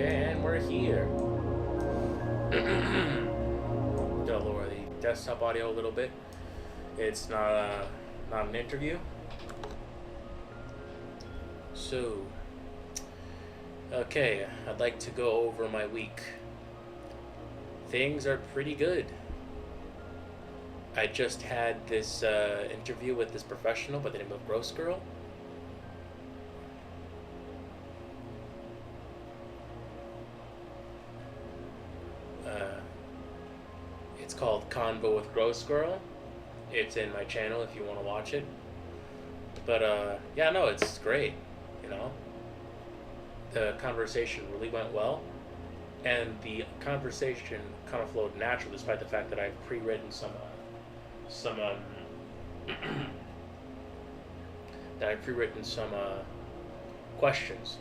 Okay, and we're here. Gotta lower the desktop audio a little bit. It's not an interview. So, okay, I'd like to go over my week. Things are pretty good. I just had this interview with this professional by the name of Gross Girl. It's called Convo with Gross Girl. It's in my channel if you want to watch it. But yeah, no, it's great. You know, the conversation really went well, and the conversation kind of flowed naturally, despite the fact that I've pre-written some that I've pre-written some questions.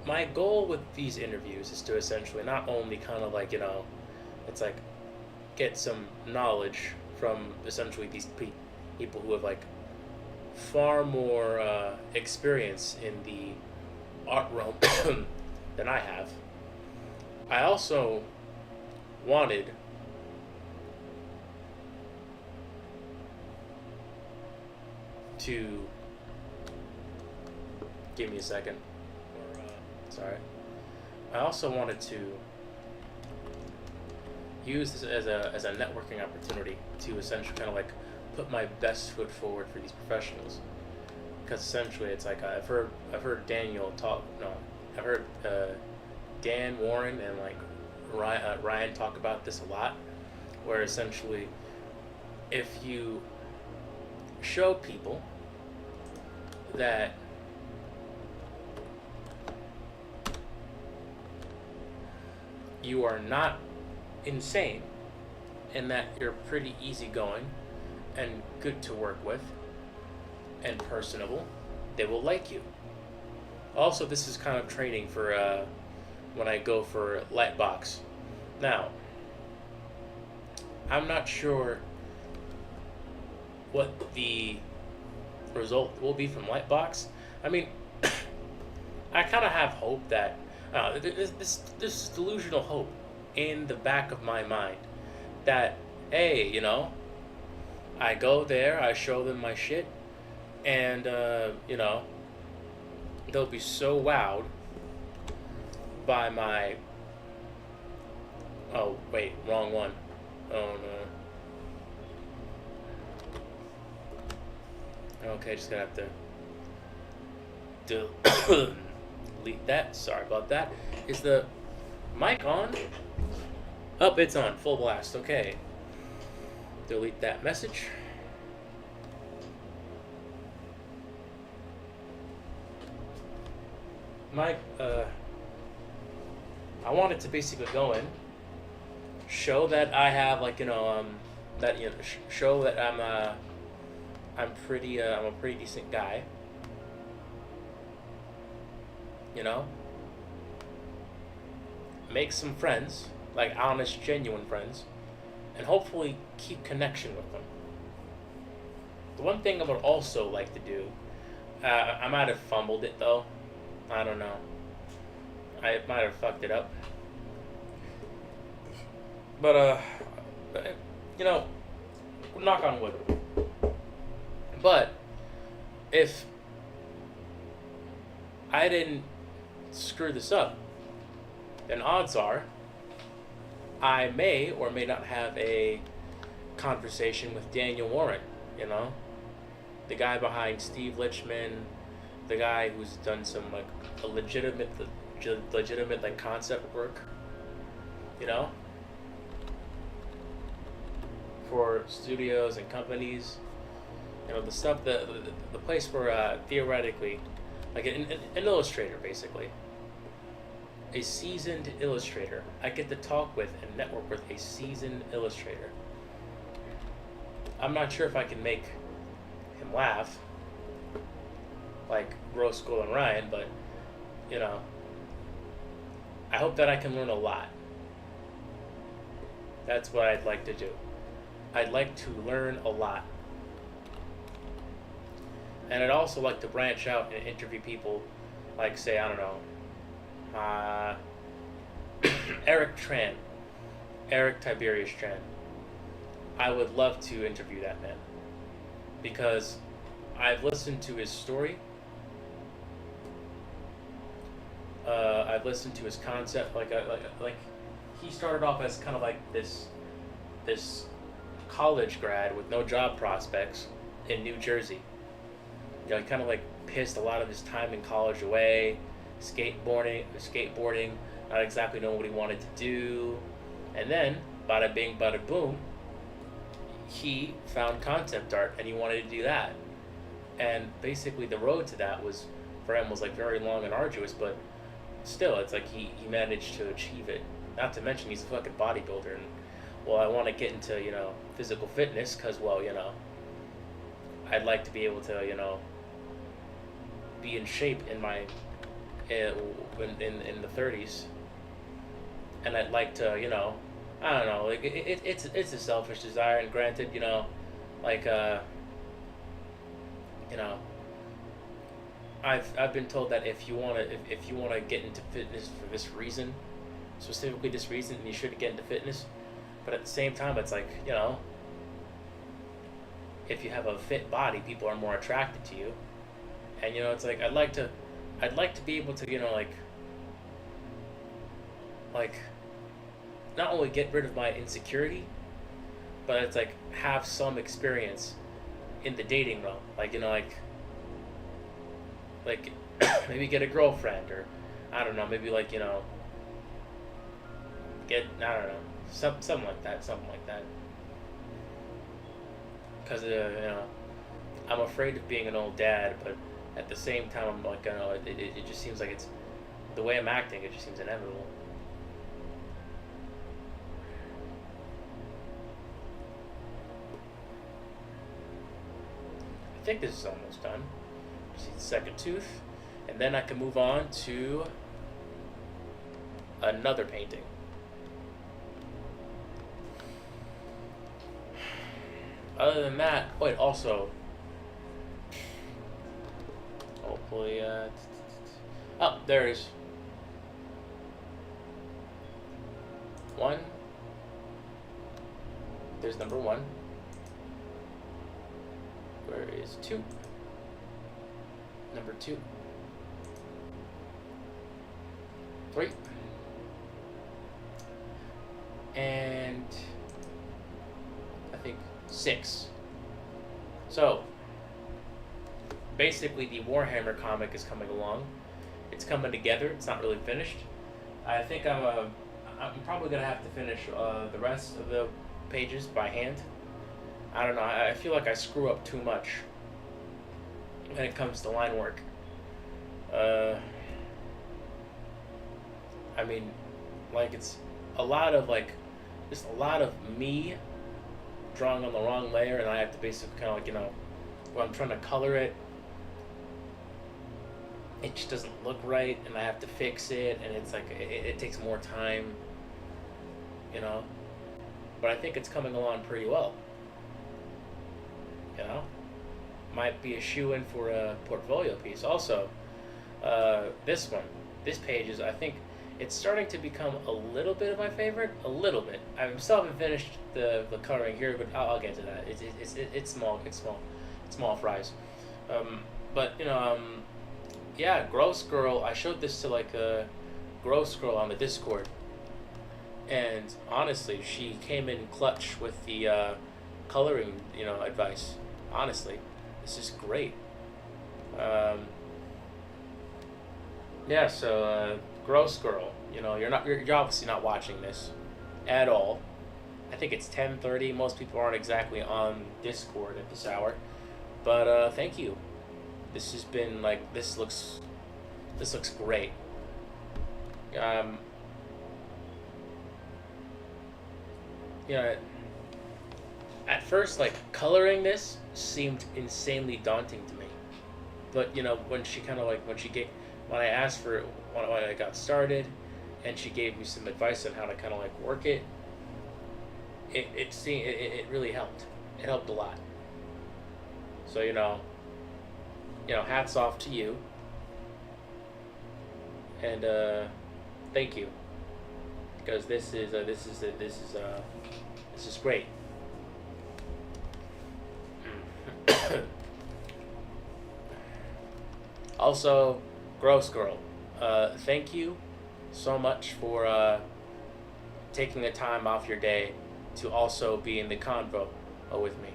My goal with these interviews is to essentially not only kind of like, it's like get some knowledge from essentially these people who have like far more experience in the art realm than I have. I also wanted to give me a second. Sorry. I also wanted to use this as a networking opportunity to essentially kind of like put my best foot forward for these professionals, because essentially it's like I've heard Daniel talk. No, I've heard Dan Warren and like Ryan talk about this a lot, where essentially if you show people that you are not insane and that you're pretty easygoing and good to work with and personable, they will like you. Also, this is kind of training for when I go for Lightbox. Now, I'm not sure what the result will be from Lightbox. I mean, I kind of have hope that this delusional hope in the back of my mind that, hey, I go there, I show them my shit, and they'll be so wowed by my. Oh wait, wrong one. Oh no. Okay, just gonna have to delete that. Sorry about that. Is the mic on? Oh, it's on. Full blast. Okay. Delete that message. Mike, I wanted to basically go in, show that I have show that I'm a pretty decent guy. Make some friends, like honest, genuine friends, and hopefully keep connection with them. The one thing I would also like to do, I might have fumbled it though. I don't know. I might have fucked it up. But knock on wood. But if I didn't screw this up, then odds are I may or may not have a conversation with Daniel Warren, the guy behind Steve Lichman, the guy who's done some like a legitimate like concept work, for studios and companies, the stuff the place where theoretically, like an illustrator basically. A seasoned illustrator. I get to talk with and network with a seasoned illustrator. I'm not sure if I can make him laugh like Gross Girl and Ryan, but I hope that I can learn a lot. That's what I'd like to do. I'd like to learn a lot. And I'd also like to branch out and interview people like, say, I don't know, Uh, Eric Tran, Eric Tiberius Tran. I would love to interview that man because I've listened to his story. I've listened to his concept. Like he started off as kind of like this college grad with no job prospects in New Jersey. You know, he kind of like pissed a lot of his time in college away, skateboarding, not exactly knowing what he wanted to do, and then bada bing, bada boom, he found concept art and he wanted to do that. And basically, the road to that was for him was like very long and arduous, but still, it's like he managed to achieve it. Not to mention he's a fucking bodybuilder, and well, I want to get into physical fitness because I'd like to be able to be in shape in my in the 30s, and I'd like to I don't know, like it's a selfish desire, and granted like you know I've been told that if you wanna get into fitness for this reason, specifically this reason, you should get into fitness. But at the same time, it's like if you have a fit body, people are more attracted to you, and it's like I'd like to be able to like not only get rid of my insecurity, but it's like have some experience in the dating realm, like maybe get a girlfriend, or I don't know, maybe get I don't know something like that because I'm afraid of being an old dad, but at the same time I'm like it just seems like it's the way I'm acting, it just seems inevitable. I think this is almost done. Just need the second tooth, and then I can move on to another painting. Other than that, wait, also, hopefully, oh, there it is. One. There's number one. Where is two? Number two. Three. And I think 6. So basically the Warhammer comic is coming along. It's coming together. It's not really finished. I think I'm probably gonna have to finish the rest of the pages by hand. I don't know. I feel like I screw up too much when it comes to line work. I mean, like it's a lot of just a lot of me drawing on the wrong layer, and I have to basically kind of when I'm trying to color it, it just doesn't look right, and I have to fix it, and it's like it takes more time, But I think it's coming along pretty well. Might be a shoe-in for a portfolio piece. Also, this page is, I think, it's starting to become a little bit of my favorite. A little bit. I still haven't finished the coloring here, but I'll get to that. It's small. It's small fries. But yeah, Gross Girl. I showed this to a Gross Girl on the Discord, and honestly, she came in clutch with the coloring advice. Honestly, this is great. Yeah, so Gross Girl, you're obviously not watching this at all. I think it's 10:30. Most people aren't exactly on Discord at this hour, but thank you. This has been this looks great. Um, at first, coloring this seemed insanely daunting to me, but when she when I asked for it when I got started, and she gave me some advice on how to kind of work it, it really helped. It helped a lot. So hats off to you. and thank you, because this is great. Also, Gross Girl, thank you so much for taking the time off your day to also be in the convo with me.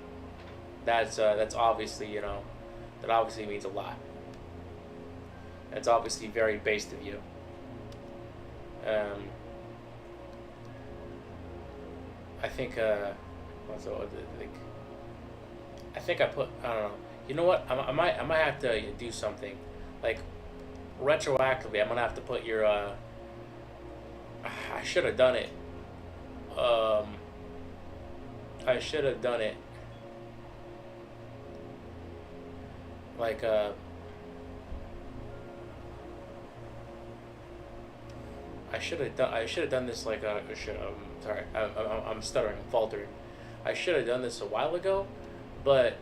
That's obviously, that obviously means a lot. That's obviously very based of you. Um, I think also like I think I put I don't know. You know what? I might have to do something like retroactively. I'm gonna have to put your I should have done it. Um, I should have done it like I should have done this like sorry, I'm stuttering, I'm faltering. I should have done this a while ago, but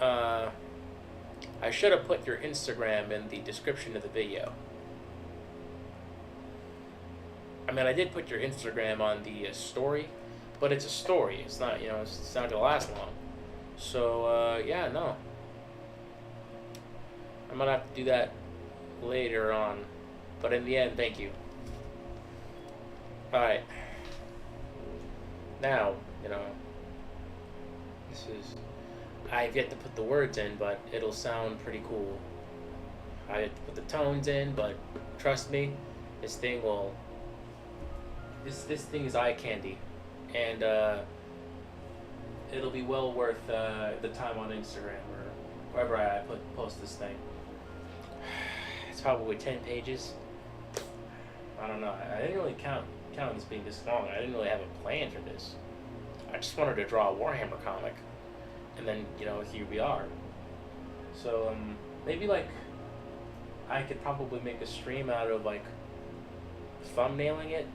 uh, I should have put your Instagram in the description of the video. I mean, I did put your Instagram on the story, but it's a story. It's not, it's not gonna last long. So yeah, no, I'm gonna have to do that later on. But in the end, thank you. All right. Now, this is. I've yet to put the words in, but it'll sound pretty cool. I have to put the tones in, but trust me, this thing will. This thing is eye candy, and it'll be well worth the time on Instagram or wherever I post this thing. It's probably 10 pages. I don't know. I didn't really count on this being this long. I didn't really have a plan for this. I just wanted to draw a Warhammer comic, and then here we are. So maybe like I could probably make a stream out of like thumbnailing it,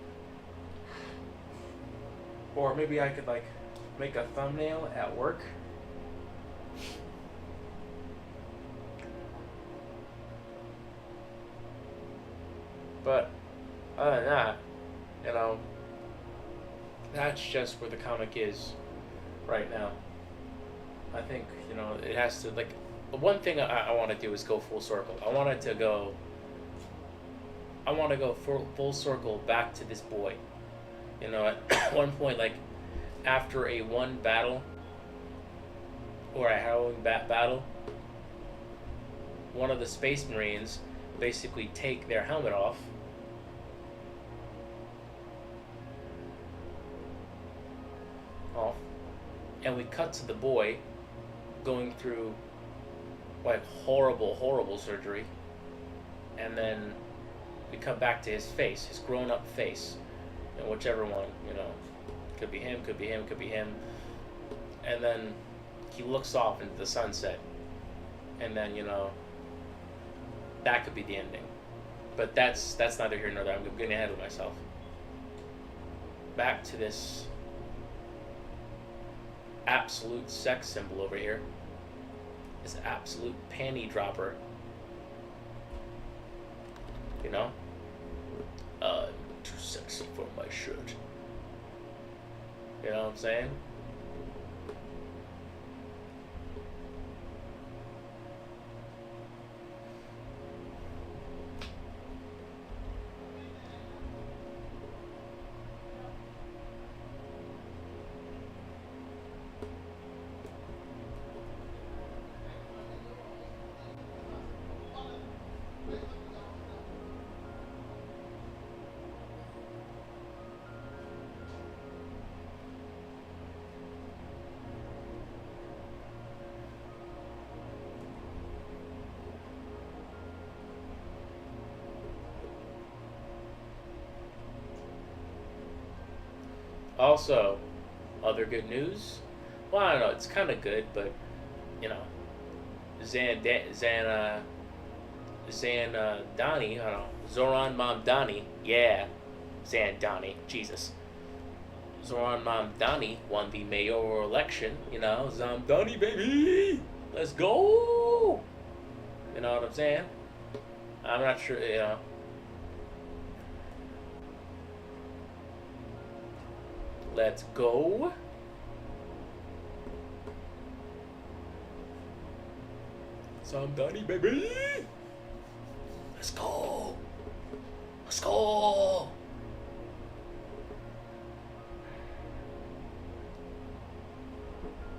or maybe I could like make a thumbnail at work. But other than that, that's just where the comic is right now. I think, it has to, like, the one thing I want to do is go full circle. I want to go full circle back to this boy. At one point, like, after a one battle, or a harrowing battle, one of the Space Marines basically take their helmet off, and we cut to the boy going through like horrible surgery, and then we cut back to his face, his grown-up face, and whichever one, could be him, could be him, could be him, and then he looks off into the sunset, and then that could be the ending. But that's neither here nor there. I'm getting ahead of myself. Back to this absolute sex symbol over here. This absolute panty dropper. Too sexy for my shirt. You know what I'm saying? Also, other good news. Well, I don't know. It's kind of good, but you know, Donnie. I don't know. Zoran Mamdani. Yeah, Donnie. Jesus. Zoran Mamdani won the mayoral election. Zamdani baby. Let's go. You know what I'm saying? I'm not sure, you know. Let's go. Somebody, baby. Let's go. Let's go.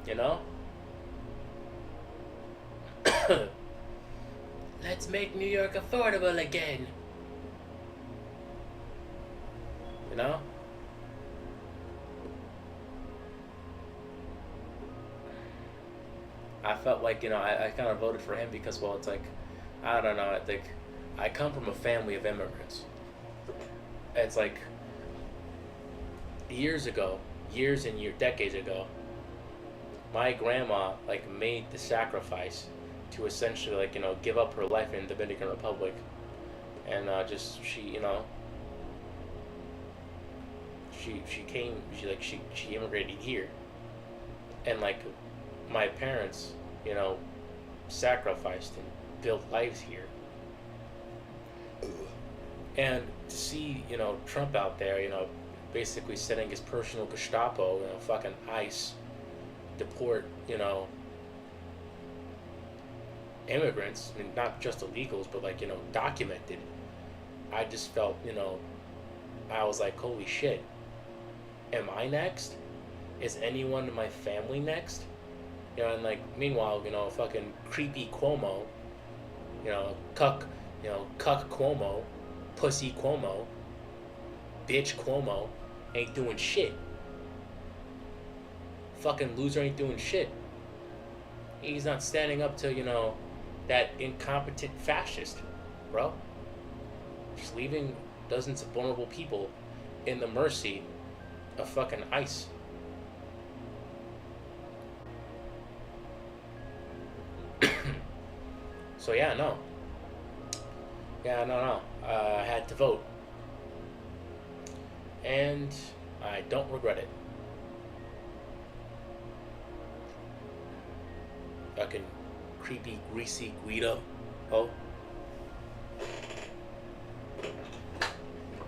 You know? Let's make New York affordable again. You know? I felt like, you know, I kind of voted for him because, well, it's like, I don't know, I think I come from a family of immigrants. It's like years ago, decades ago, my grandma like made the sacrifice to essentially like, you know, give up her life in the Dominican Republic, and just she, you know, she came, she immigrated here, and like my parents, you know, sacrificed and built lives here. And to see, you know, Trump out there, you know, basically setting his personal Gestapo, you know, fucking ICE, deport, you know, immigrants, I mean, not just illegals, but like, you know, documented. I just felt, you know, I was like, holy shit, am I next? Is anyone in my family next? You know, and like, meanwhile, you know, fucking creepy Cuomo, you know, cuck Cuomo, pussy Cuomo, bitch Cuomo, ain't doing shit. Fucking loser ain't doing shit. He's not standing up to, you know, that incompetent fascist, bro. Just leaving dozens of vulnerable people in the mercy of fucking ICE. So yeah, no. I had to vote. And I don't regret it. Fucking creepy, greasy Guido. Oh.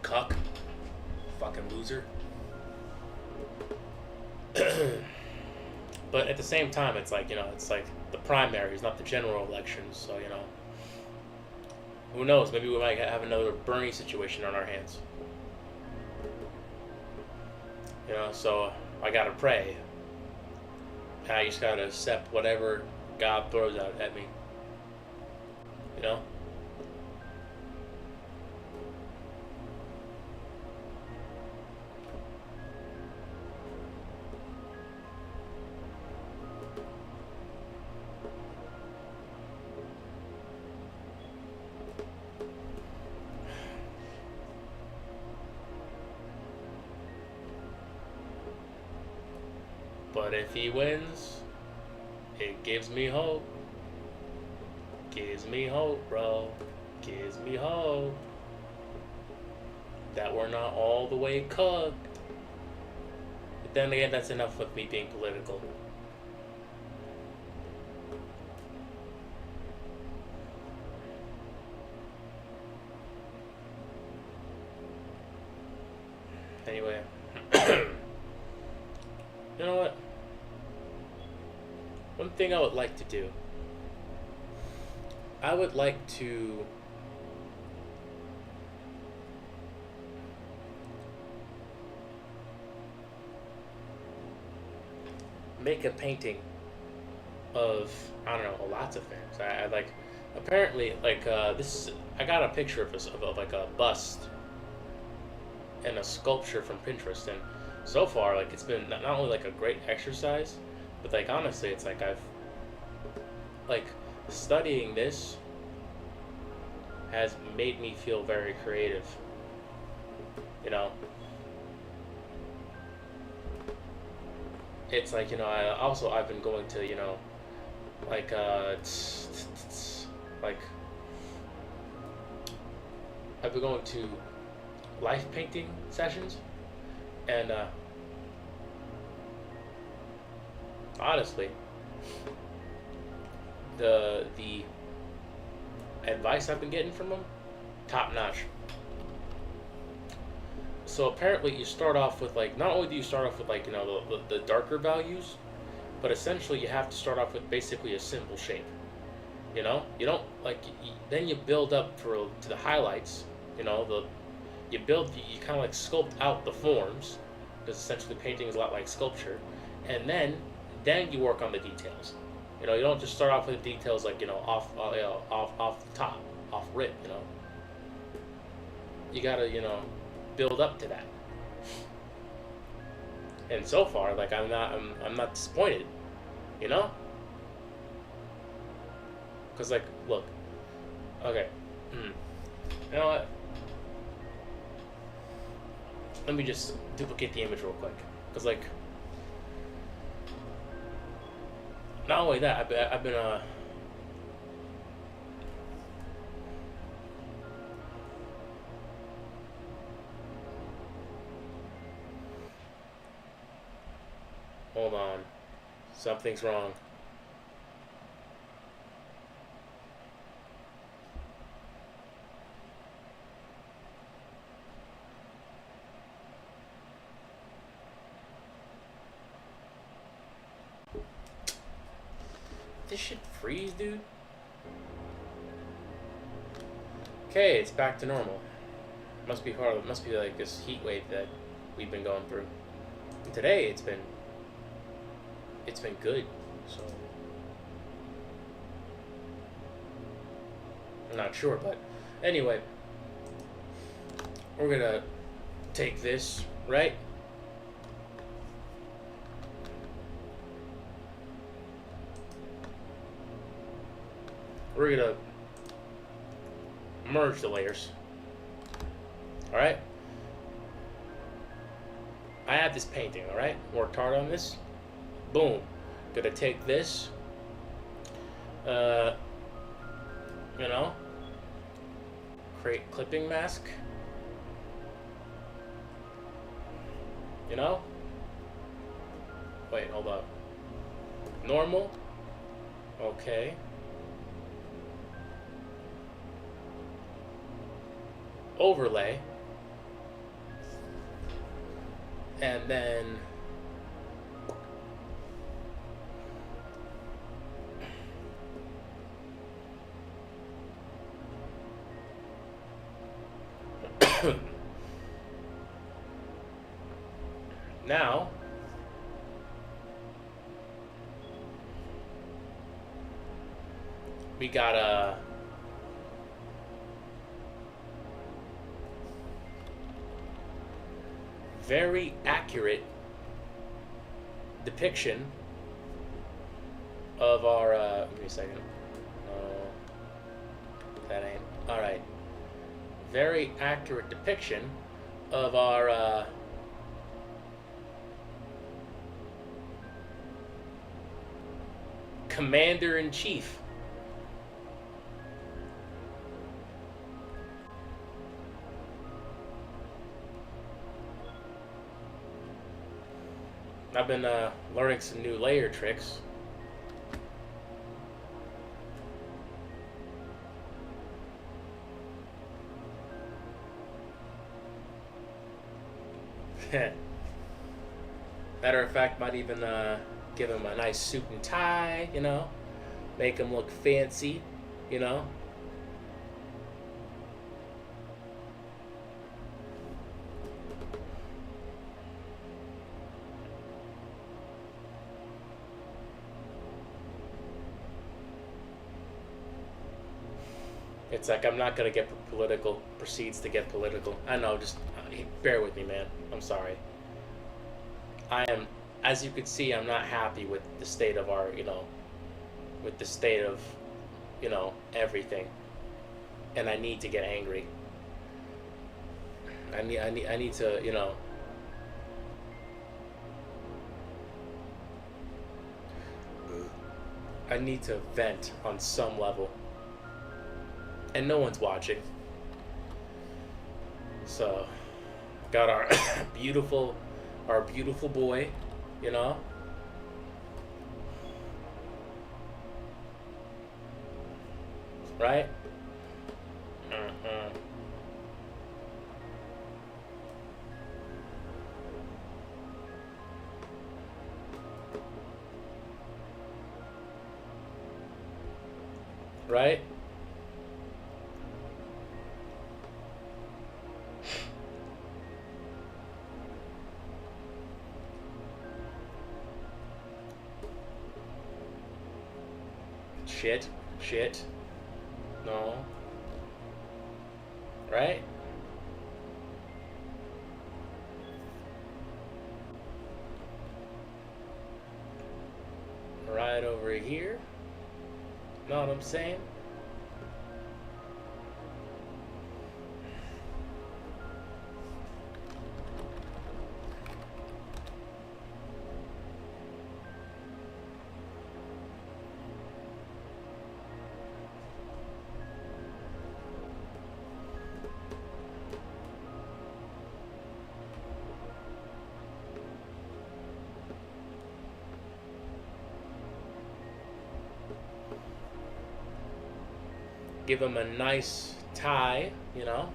Cuck. Fucking loser. But at the same time, it's like, you know, it's like the primaries, not the general elections. So, you know, who knows? Maybe we might have another Bernie situation on our hands. You know, so I gotta pray. I just gotta accept whatever God throws out at me. You know? But if he wins, it gives me hope. Gives me hope, bro. Gives me hope. That we're not all the way cooked. But then again, that's enough with me being political. Anyway. You know what? One thing I would like to do. I would like to make a painting of, I don't know, lots of things. I like, apparently, like, this, I got a picture of like a bust and a sculpture from Pinterest, and so far, like, it's been not only like a great exercise, but like, honestly, it's like I've, like, studying this has made me feel very creative, you know. It's like, you know, I've been going to, you know, like, like, I've been going to life painting sessions, and honestly, the advice I've been getting from them, top notch. So apparently you start off with like, not only do you start off with like, the darker values, but essentially you have to start off with basically a simple shape. You know, you don't like then you build up to the highlights. You know, you kind of like sculpt out the forms, because essentially painting is a lot like sculpture, and then you work on the details. You know, you don't just start off with the details like off the top, off rip. You know, you gotta build up to that. And so far, like I'm not disappointed. You know. Because, like, look. Okay. You know what? Let me just duplicate the image real quick. Because, like, not only that, I've been hold on. Something's wrong. This shit freeze, dude? Okay, it's back to normal. Must be like this heat wave that we've been going through. And today it's been good, so I'm not sure, but anyway, we're gonna take this, right? We're gonna merge the layers. Alright? I have this painting, alright? Worked hard on this. Boom. Gonna take this. Create clipping mask. Wait, hold up. Normal. Okay. Overlay, and then now we got a very accurate depiction of our give me a second. That ain't alright. Very accurate depiction of our Commander-in-Chief. I've been learning some new layer tricks. Matter of fact, might even give him a nice suit and tie, make him look fancy, It's like I'm not gonna get political. Proceeds to get political. I know. Just bear with me, man. I'm sorry. I am, as you could see, I'm not happy with the state of our, with the state of, everything, and I need to get angry. I need to, I need to vent on some level. And no one's watching. So, got our beautiful boy, Right? right? Shit. No. Right? Right over here. Know what I'm saying? Give him a nice tie, you know,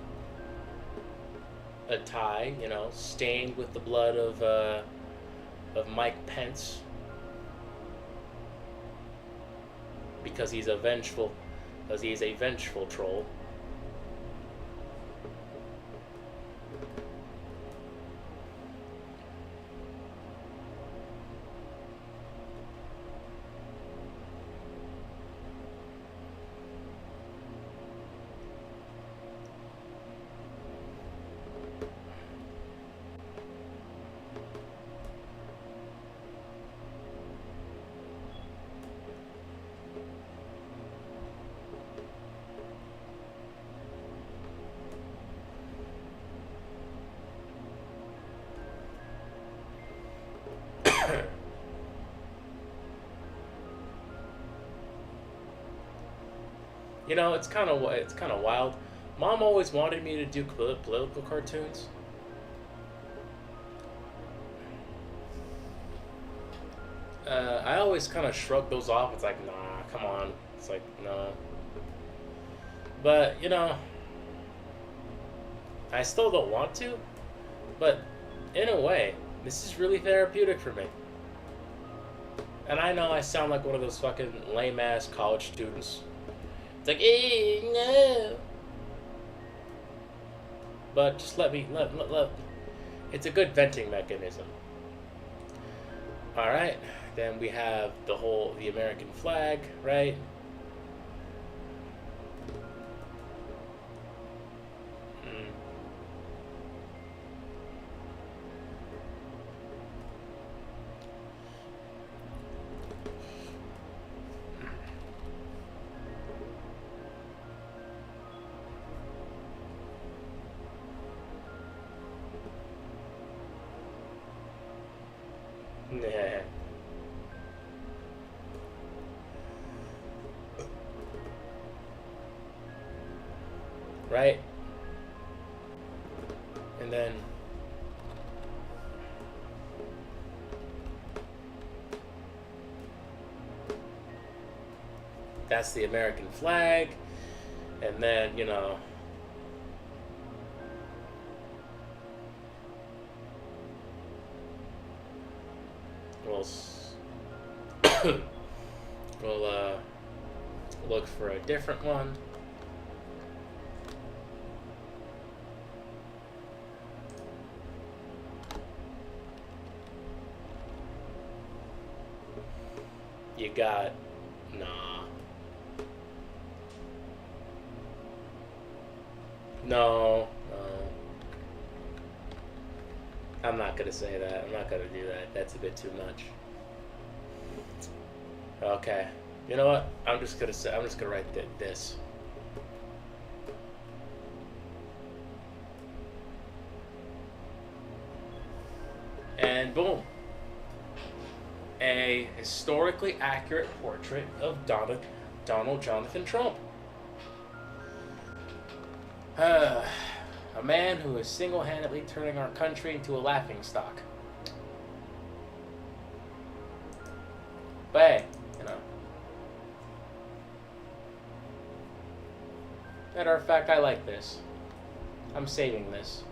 a tie, you know, stained with the blood of Mike Pence, because he's a vengeful troll. You know, it's kind of wild. Mom always wanted me to do political cartoons. I always kind of shrugged those off. It's like, nah, come on. It's like, no. But, you know, I still don't want to. But, in a way, this is really therapeutic for me. And I know I sound like one of those fucking lame-ass college students. It's like, no. But just let. It's a good venting mechanism. Alright, then we have the American flag, right? Yeah. Right? And then that's the American flag. And then, you know, we'll look for a different one. You got, nah. No. I'm not gonna say that. I'm not gonna do that. That's a bit too much. Okay. You know what? I'm just gonna write this. And boom. A historically accurate portrait of Donald Jonathan Trump. A man who is single-handedly turning our country into a laughingstock. But hey, you know. Matter of fact, I like this. I'm saving this.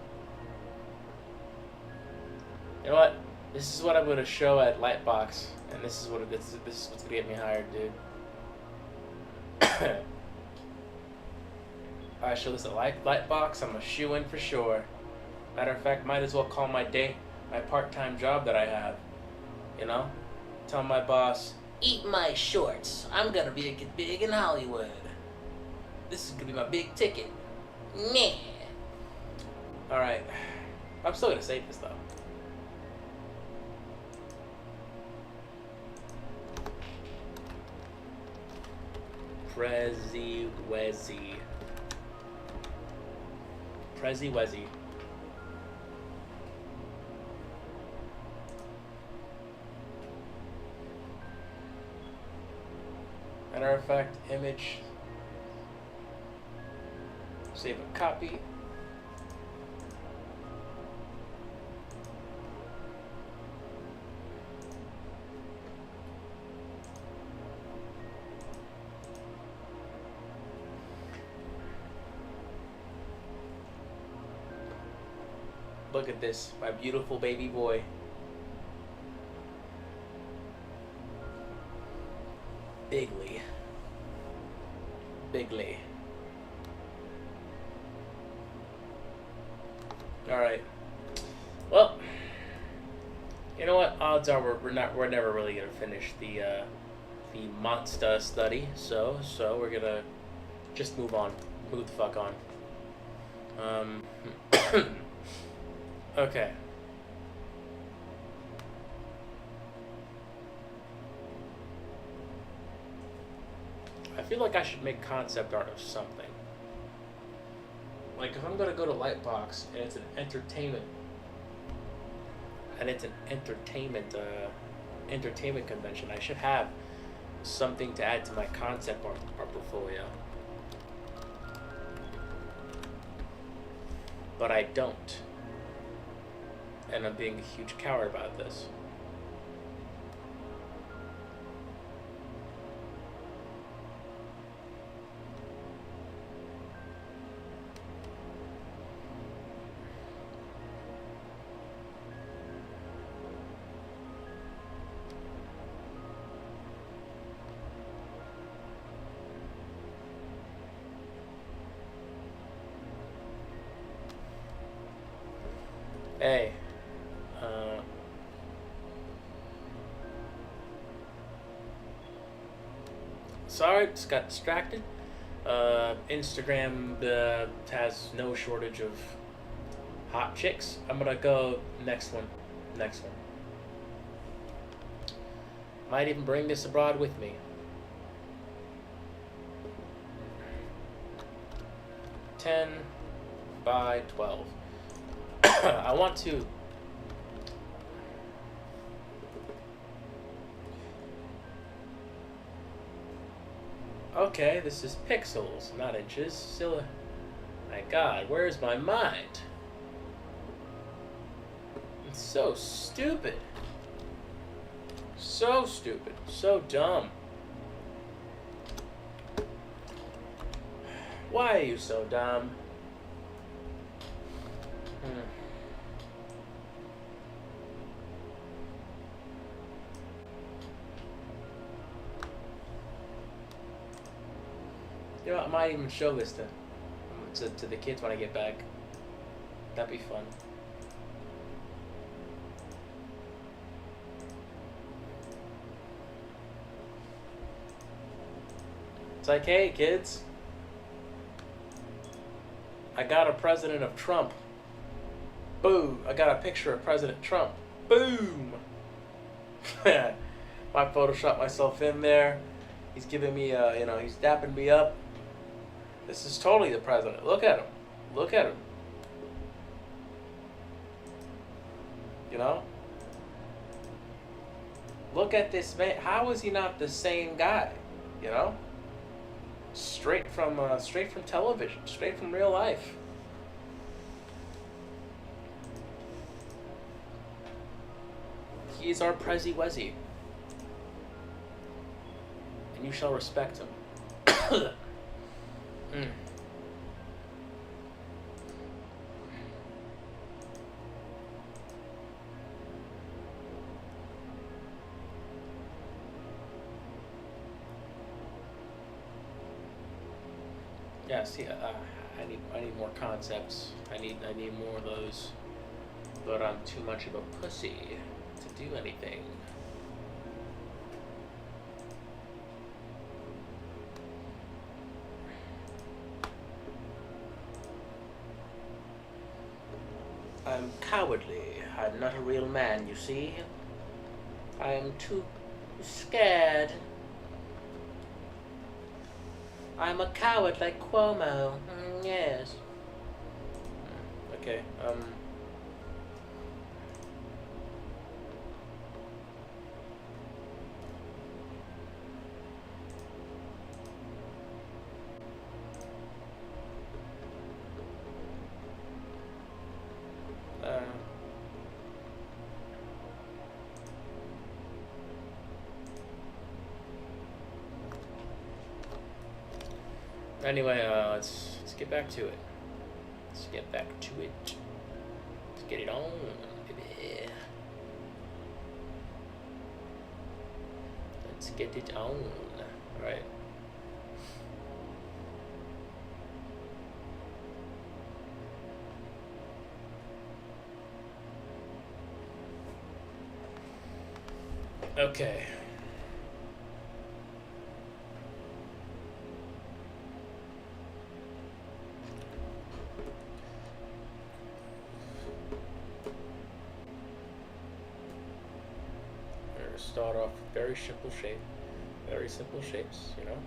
You know what? This is what I'm gonna show at Lightbox, and this is what's gonna get me hired, dude. I show this a light box. I'm a shoe in for sure. Matter of fact, might as well call my part-time job that I have. You know, tell my boss, eat my shorts. I'm gonna get big in Hollywood. This is gonna be my big ticket. Meh. All right, I'm still gonna save this though. Prezi Wezzy. Prezi Wezzy. Matter of fact, image. Save a copy. Look at this, my beautiful baby boy. Bigly. Bigly. Alright. Well, you know what? Odds are we're never really gonna finish the monster study, so we're gonna just move on. Move the fuck on. Okay. I feel like I should make concept art of something. Like if I'm gonna go to Lightbox and it's an entertainment convention, I should have something to add to my concept art portfolio. But I don't. And I'm being a huge coward about this. Hey. Sorry, just got distracted. Instagram has no shortage of hot chicks. I'm gonna go next one. Might even bring this abroad with me. 10 by 12. I want to. Okay, this is pixels, not inches. Still, my God, where's my mind? It's so stupid. So stupid. So dumb. Why are you so dumb? You know, I might even show this to the kids when I get back. That'd be fun. It's like, hey kids, I got a president of Trump. Boom! I got a picture of President Trump. Boom! I Photoshop myself in there. He's giving me, he's dapping me up. This is totally the president. Look at him. Look at him. You know? Look at this man. How is he not the same guy? You know? Straight from television. Straight from real life. He's our Prezi Wezzy. And you shall respect him. Yeah, see, I need more concepts. I need more of those. But I'm too much of a pussy to do anything. I'm cowardly. I'm not a real man, you see. I am too scared. I'm a coward like Cuomo. Yes. Okay, anyway, let's get back to it. Let's get back to it. Let's get it on, baby. Let's get it on. All right. Okay. Start off very simple shapes, you know.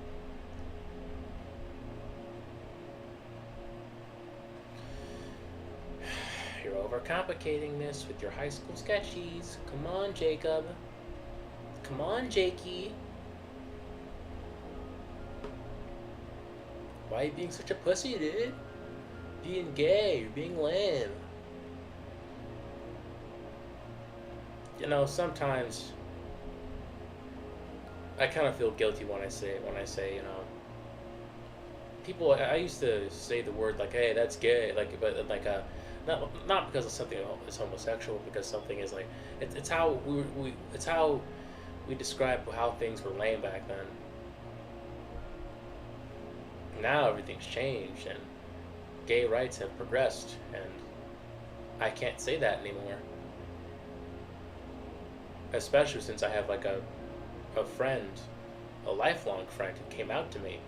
You're overcomplicating this with your high school sketchies. Come on, Jacob. Come on, Jakey. Why are you being such a pussy, dude? Being gay, you're being lame. You know, sometimes I kind of feel guilty when I say, you know, people. I used to say the word like, "Hey, that's gay," like, but like, not because of something is homosexual, because something is like, it's how it's how we describe how things were lame back then. Now everything's changed and gay rights have progressed, and I can't say that anymore. Especially since I have like a friend, a lifelong friend who came out to me.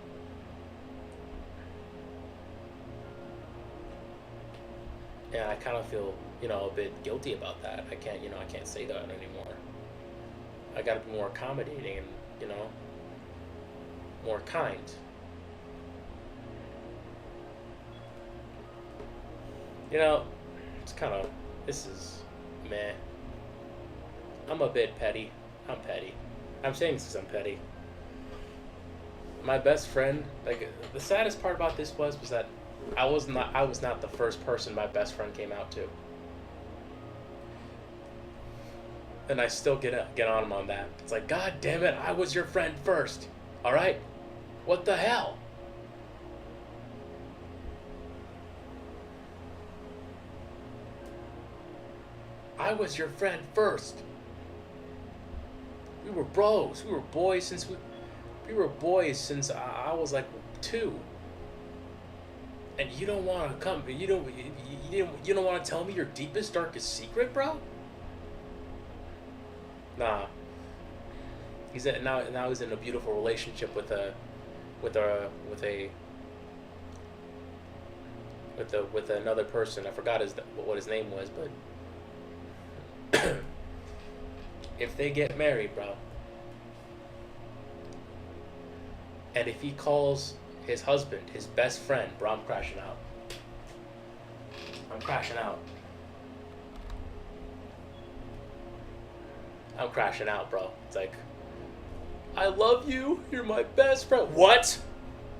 And I kind of feel, you know, a bit guilty about that. I can't say that anymore. I gotta be more accommodating and, you know, more kind. You know, this is meh. I'm a bit petty. I'm petty. I'm saying this because I'm petty. My best friend, like, the saddest part about this was that I was not the first person my best friend came out to. And I still get on him on that. It's like, God damn it, I was your friend first. All right? What the hell? I was your friend first. We were bros. We were boys since I was like 2. And you don't want to come. You don't want to tell me your deepest, darkest secret, bro? Nah. Now he's in a beautiful relationship with another person. I forgot what his name was, but if they get married, bro, and if he calls his husband his best friend, bro, I'm crashing out. I'm crashing out. I'm crashing out, bro. It's like, I love you. You're my best friend. What?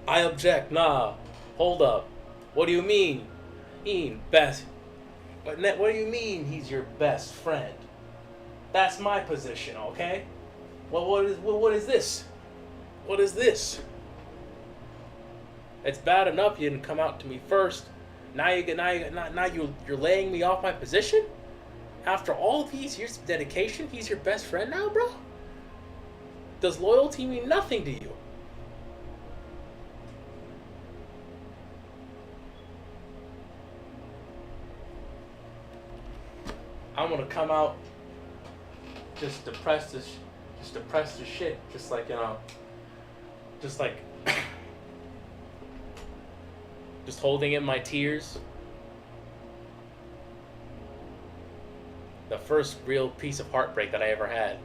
I object. Nah. Hold up. What do you mean? Best. What do you mean he's your best friend? That's my position, okay? Well, what is this? What is this? It's bad enough you didn't come out to me first. Now you're laying me off my position? After all these years of dedication, he's your best friend now, bro? Does loyalty mean nothing to you? I'm gonna come out just depressed as shit, just like just like just holding in my tears. The first real piece of heartbreak that I ever had.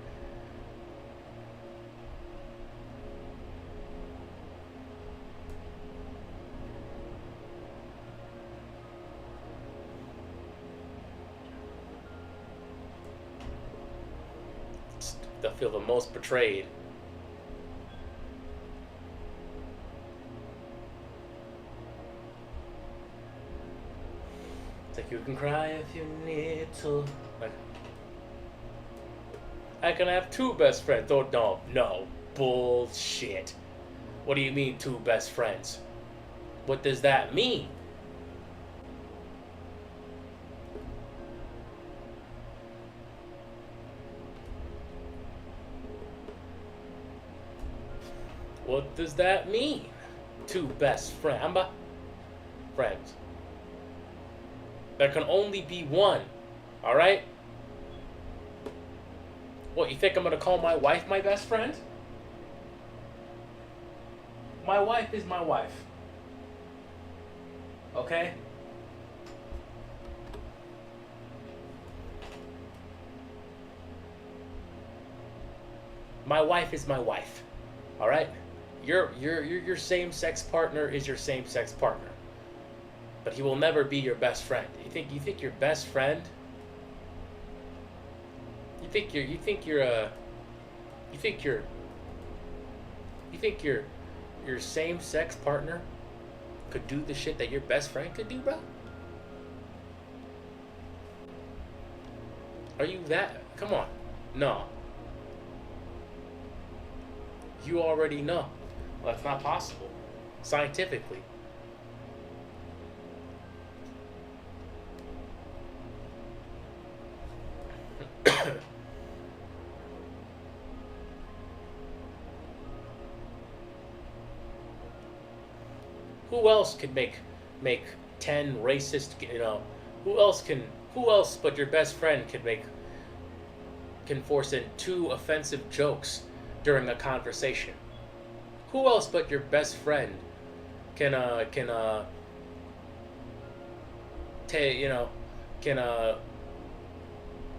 I feel the most betrayed. It's like you can cry if you need to. Like, I can have two best friends. Oh no, bullshit. What do you mean two best friends? What does that mean? What does that mean? Two best friends. There can only be one. Alright? What, you think I'm gonna call my wife my best friend? My wife is my wife. Okay? My wife is my wife. Alright? Your same-sex partner is your same-sex partner. But he will never be your best friend. You think your best friend? You think your same-sex partner could do the shit that your best friend could do, bro? Are you that? Come on. No. You already know. Well, that's not possible. Scientifically. Who else could make 10 racist, who else but your best friend can force in 2 offensive jokes during a conversation? Who else but your best friend can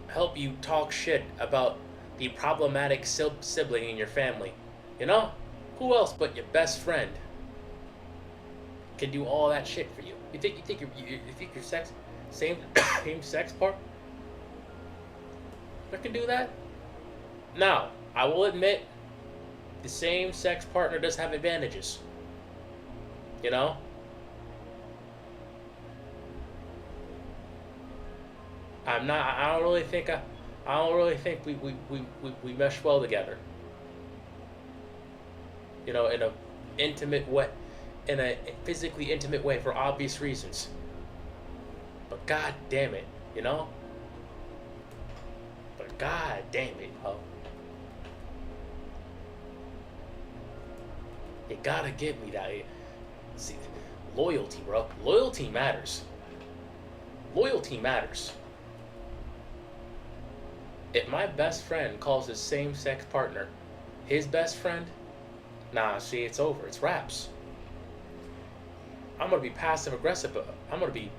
help you talk shit about the problematic sibling in your family? You know? Who else but your best friend can do all that shit for you? You think your same sex partner can do that? Now, I will admit, the same sex partner does have advantages. You know? I don't really think we mesh well together. You know, in a physically intimate way for obvious reasons. But god damn it, you know? But god damn it, oh. You gotta give me that. See, loyalty, bro. Loyalty matters. Loyalty matters. If my best friend calls his same-sex partner his best friend, nah, see, it's over. It's wraps. I'm gonna be passive-aggressive. I'm gonna be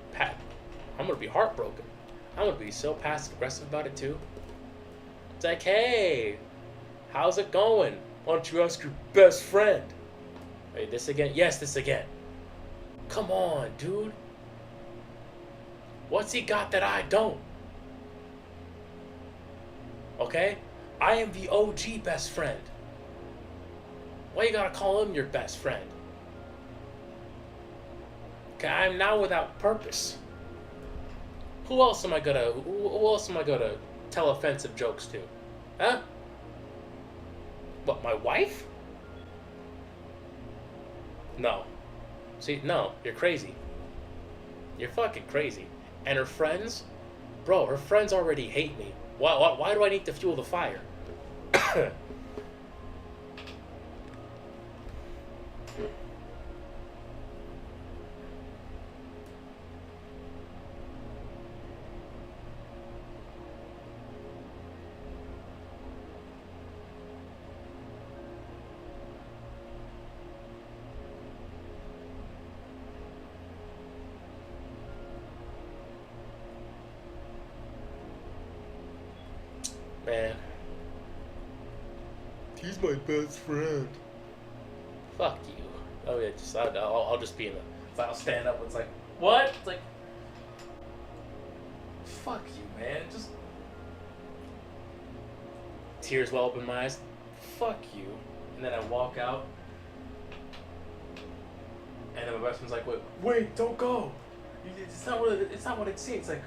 heartbroken. I'm gonna be so passive-aggressive about it too. It's like, hey, how's it going? Why don't you ask your best friend? Wait, this again? Yes, this again. Come on, dude. What's he got that I don't? Okay? I am the OG best friend. Why you gotta call him your best friend? Okay, I'm now without purpose. Who else am I gonna tell offensive jokes to? Huh? What, my wife? No. See, no, you're crazy. You're fucking crazy. And her friends? Bro, her friends already hate me. Why do I need to fuel the fire? Man, he's my best friend. Fuck you. Oh yeah, just I'll just be in the. So I'll stand up. It's like what? It's like fuck you, man. Just tears well up in my eyes. Fuck you. And then I walk out. And then my best friend's like, wait, don't go. It's not what it seems. It's like,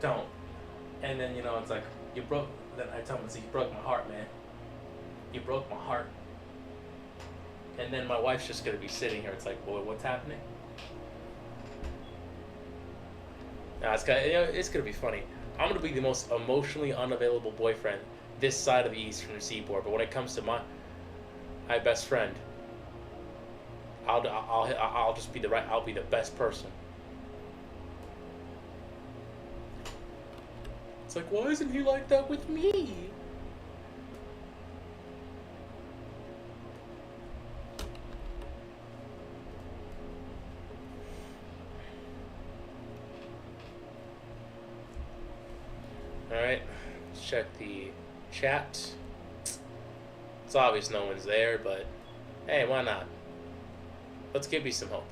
don't. And then it's like you broke. Then I tell him, you broke my heart, man. You broke my heart. And then my wife's just gonna be sitting here. It's like, well, what's happening? Nah, it's gonna be funny. I'm gonna be the most emotionally unavailable boyfriend this side of the Eastern Seaboard. But when it comes to my best friend, I'll just be I'll be the best person. It's like, why isn't he like that with me? Alright, let's check the chat. It's obvious no one's there, but hey, why not? Let's give you some hope.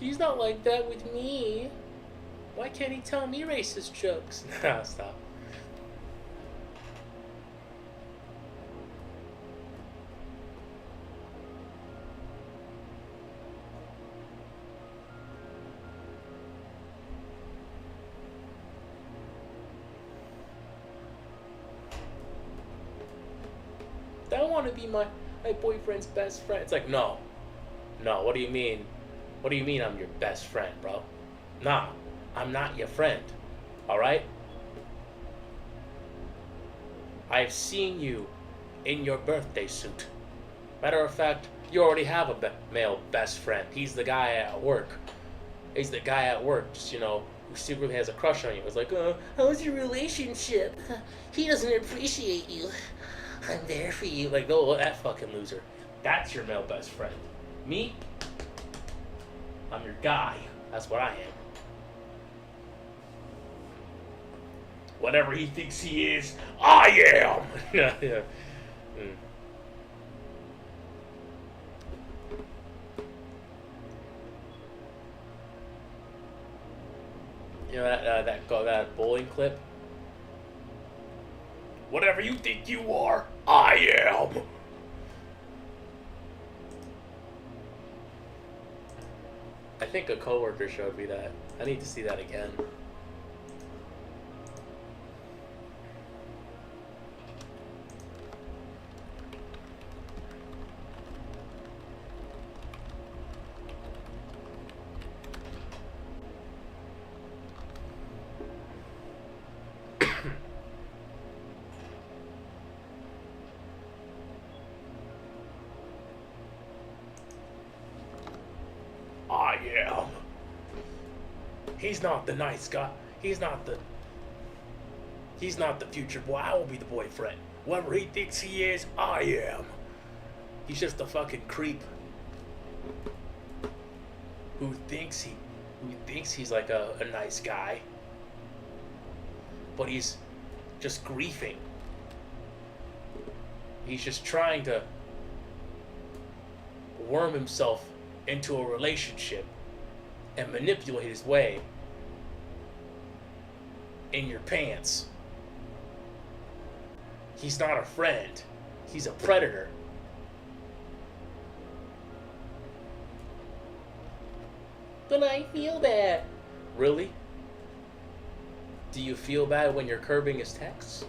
He's not like that with me. Why can't he tell me racist jokes? Nah, stop. I want to be my boyfriend's best friend. It's like, no, what do you mean? What do you mean I'm your best friend, bro? Nah, I'm not your friend, alright? I've seen you in your birthday suit. Matter of fact, you already have a male best friend. He's the guy at work. Just, who secretly has a crush on you. It's like, how's your relationship? He doesn't appreciate you. I'm there for you. Like, oh, that fucking loser. That's your male best friend. Me? I'm your guy. That's what I am. Whatever he thinks he is, I am! Yeah. You know that bowling clip? Whatever you think you are, I am! I think a coworker showed me that. I need to see that again. I am. He's not the nice guy. He's not the future boy. I will be the boyfriend. Whatever he thinks he is, I am. He's just a fucking creep who thinks he's like a nice guy, but he's just griefing. He's just trying to worm himself into a relationship and manipulate his way in your pants. He's not a friend. He's a predator. But I feel bad. Really? Do you feel bad when you're curbing his texts?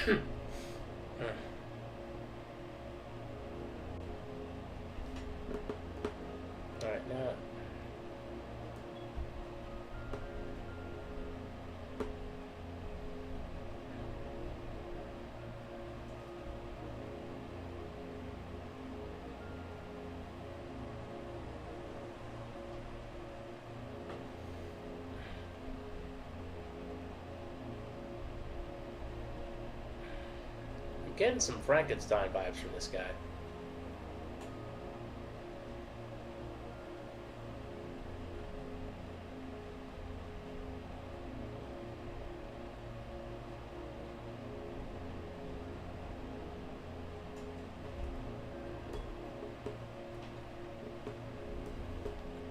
Alright, now. I'm getting some Frankenstein vibes from this guy.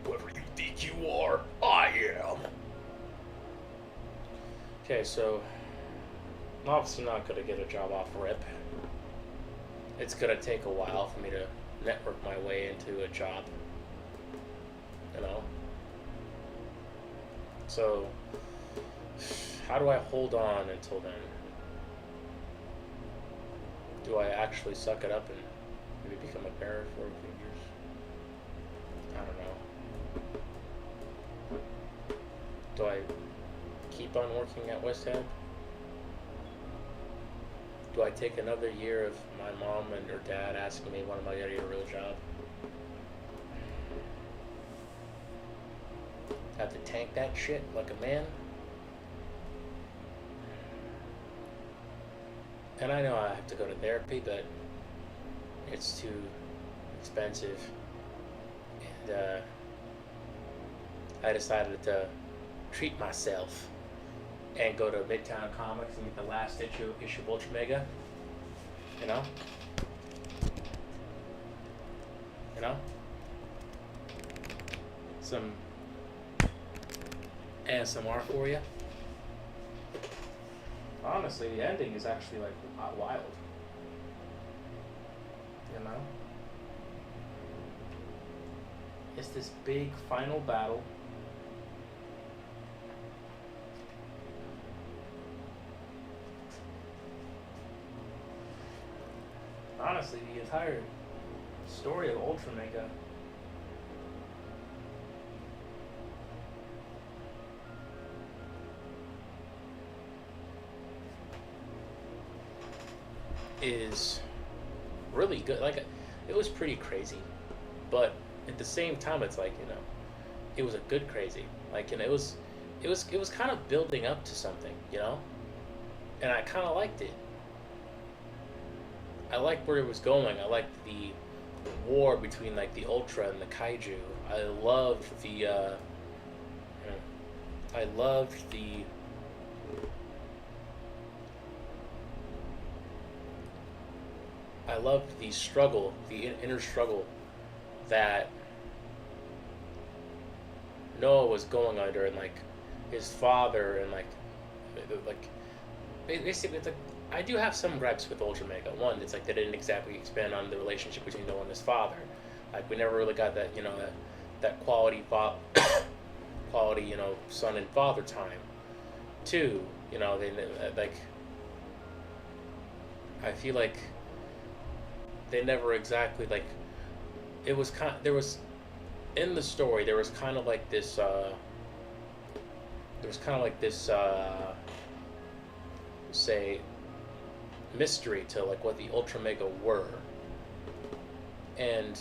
Whoever you think you are, I am. Okay, so I'm obviously not going to get a job off rip. It's going to take a while for me to network my way into a job. You know? So, how do I hold on until then? Do I actually suck it up and maybe become a parent for a few years? I don't know. Do I keep on working at West Ham? Do I take another year of my mom and her dad asking me when am I going to get a real job? Have to tank that shit like a man? And I know I have to go to therapy, but it's too expensive. And I decided to treat myself and go to Midtown Comics and get the last issue of Ultra Mega. You know? You know? Some ASMR for you. Honestly, the ending is actually like wild. You know? It's this big final battle. Honestly, the entire story of Ultra Mega is really good. Like, it was pretty crazy, but at the same time, it's like, you know, it was a good crazy. Like, you know, it was kind of building up to something, you know, and I kind of liked it. I liked where it was going. I liked the war between like the Ultra and the Kaiju. I loved the I loved the struggle, the inner struggle that Noah was going under, and like his father, and like basically it's like, I do have some gripes with Ultra Mega. One, it's like they didn't exactly expand on the relationship between Noah and his father. Like, we never really got that, you know, that quality quality, you know, son and father time. Two, you know, they like, I feel like they never exactly like, it was kind there was in the story there was kind of like this say mystery to like what the Ultra Mega were and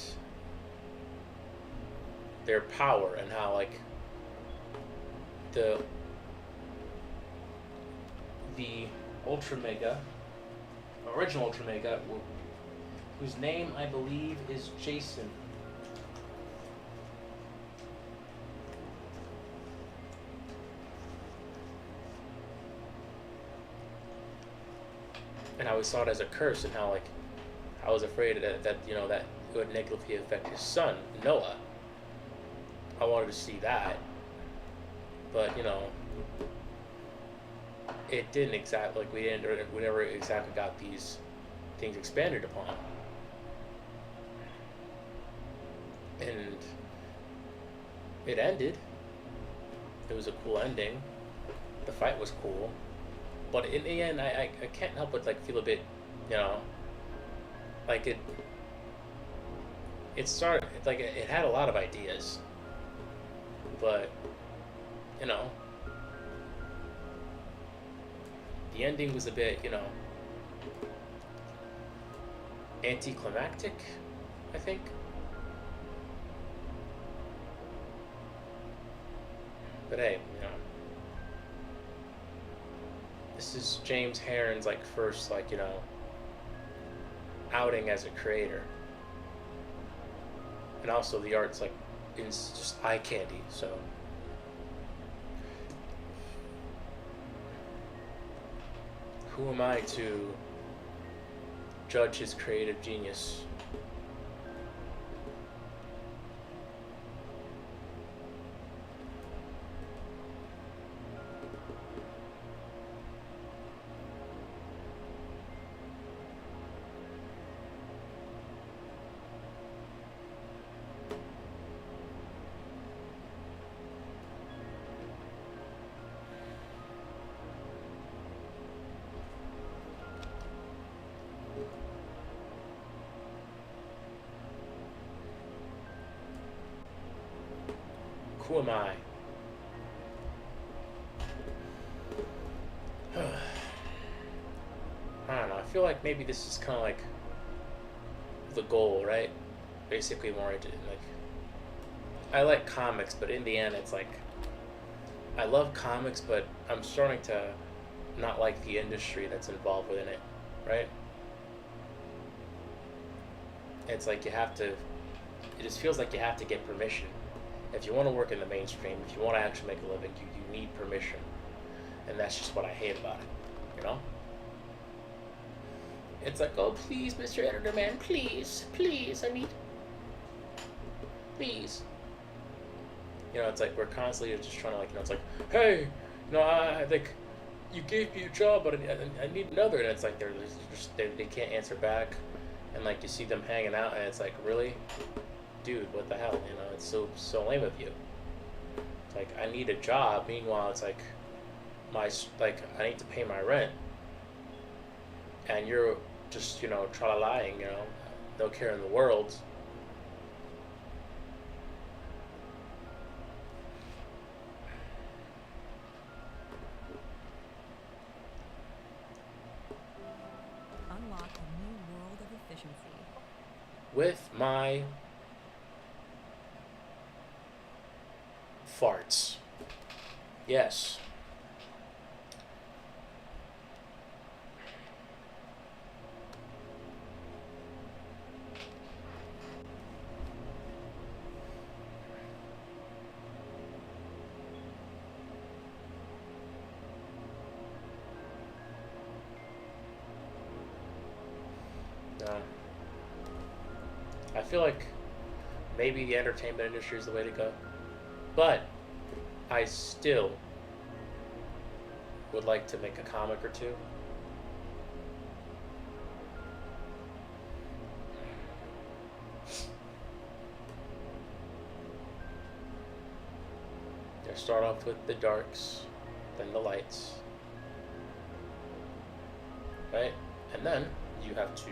their power, and how like the Ultra Mega, original Ultra Mega, whose name I believe is Jason. And how he saw it as a curse, and how like I was afraid that you know that it would negatively affect his son Noah. I wanted to see that, but you know, it didn't exactly, like we never exactly got these things expanded upon. And it ended. It was a cool ending. The fight was cool. But in the end, I can't help but like feel a bit, you know, like it started like it had a lot of ideas, but you know, the ending was a bit, you know, anticlimactic, I think. But hey, you know, this is James Herron's like first like, you know, outing as a creator. And also the art's like it's just eye candy, so who am I to judge his creative genius? Who am I? I don't know. I feel like maybe this is kind of like the goal, right? Basically, more into like I like comics, but in the end, it's like I love comics, but I'm starting to not like the industry that's involved within it, right? It's like you have to. It just feels like you have to get permission if you want to work in the mainstream. If you want to actually make a living, you need permission, and that's just what I hate about it. You know? It's like, oh please, Mr. Editor Man, please, please, I need, please. You know, it's like we're constantly just trying to like, you know, it's like, hey, you know, I like, you gave me a job, but I need another, and it's like they can't answer back, and like you see them hanging out, and it's like, really, dude, what the hell, you know? It's so lame of you. It's like I need a job. Meanwhile, it's like I need to pay my rent, and you're just, you know, tra-la-lying, you know, no care in the world. Unlock a new world of efficiency. With my farts. Yes. I feel like maybe the entertainment industry is the way to go, but I still would like to make a comic or two. You start off with the darks, then the lights, right? And then you have to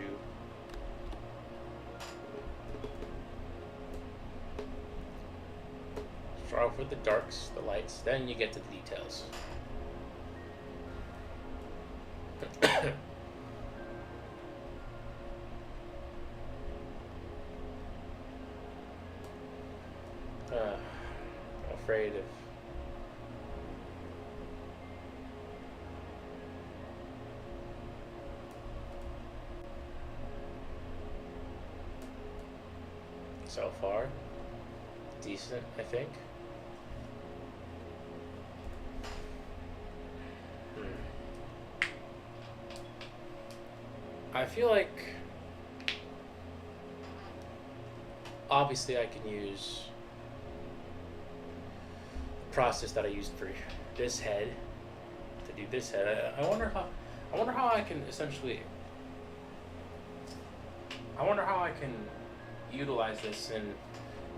start off with the darks, the lights, then you get to the details. I'm afraid of so far decent, I think. I feel like obviously I can use the process that I used for this head to do this head. I wonder how I can essentially I wonder how I can utilize this in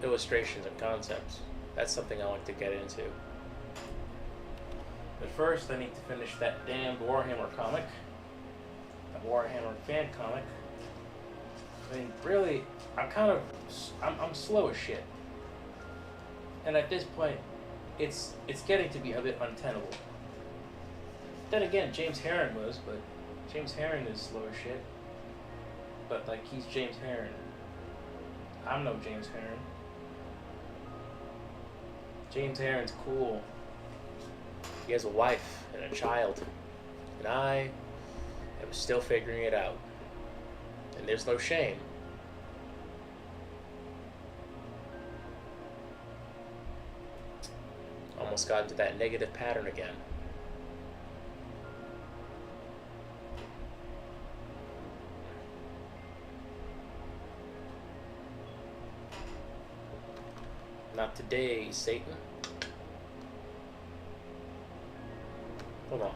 illustrations and concepts. That's something I like to get into. But first I need to finish that damned Warhammer comic. That Warhammer fan comic. I mean, really, I'm slow as shit. And at this point, it's getting to be a bit untenable. Then again, James Herron was, but James Herron is slow as shit. But like, he's James Herron. I'm no James Herron. James Herron's cool. He has a wife and a child. And I am still figuring it out. And there's no shame. Almost got into that negative pattern again. Not today, Satan. Hold on.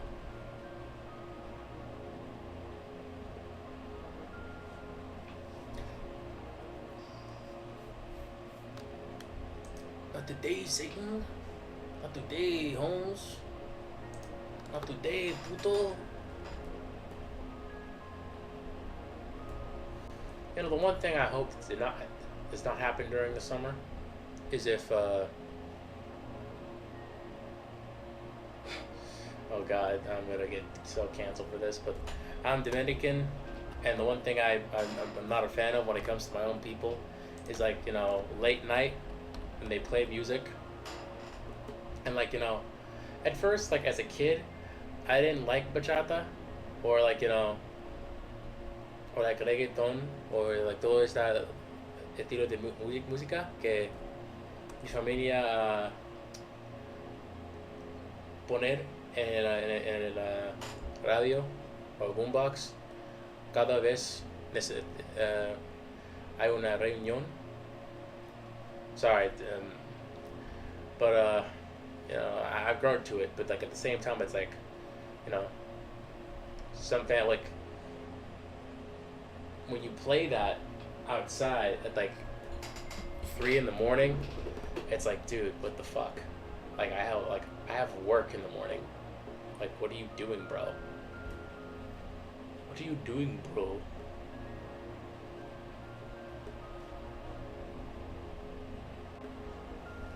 Not today, Satan. Not today, Holmes. Not today, puto. You know, the one thing I hope does not happen during the summer is if oh god, I'm gonna get so canceled for this, but I'm Dominican, and the one thing I'm not a fan of when it comes to my own people is, like, you know, late night when they play music. And, like, you know, at first, like, as a kid, I didn't like bachata, or, like, you know, or like reggaeton, or like todo este estilo de música que mi familia poner en el radio o boombox cada vez hay una reunión. Sorry, but you know, I've grown to it, but like at the same time, it's like, you know, some fan, like, when you play that outside at like 3 in the morning, it's like, dude, what the fuck? Like, I have work in the morning. Like, what are you doing, bro? What are you doing, bro?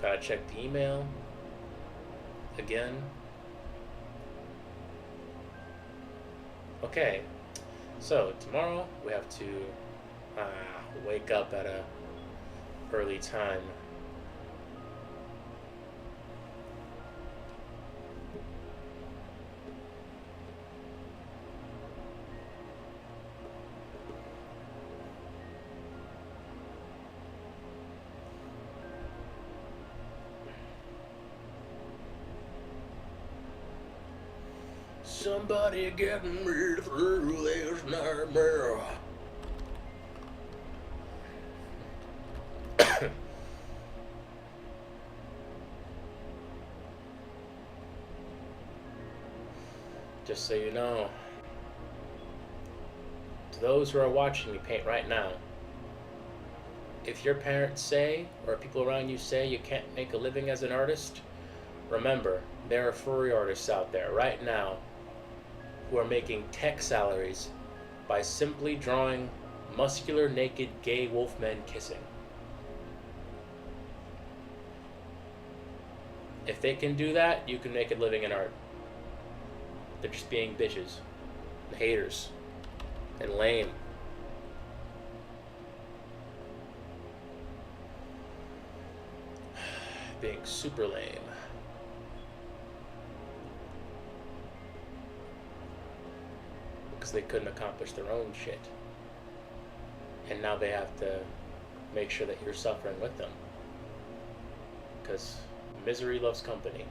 Gotta check the email again. Okay, so tomorrow we have to wake up at a early time. Somebody getting me through this nightmare. Just so you know, to those who are watching me paint right now, if your parents say, or people around you say, you can't make a living as an artist, remember, there are furry artists out there right now who are making tech salaries by simply drawing muscular, naked, gay wolfmen kissing. If they can do that, you can make a living in art. They're just being bitches, and haters, and lame. Being super lame. Because they couldn't accomplish their own shit. And now they have to make sure that you're suffering with them. Because misery loves company.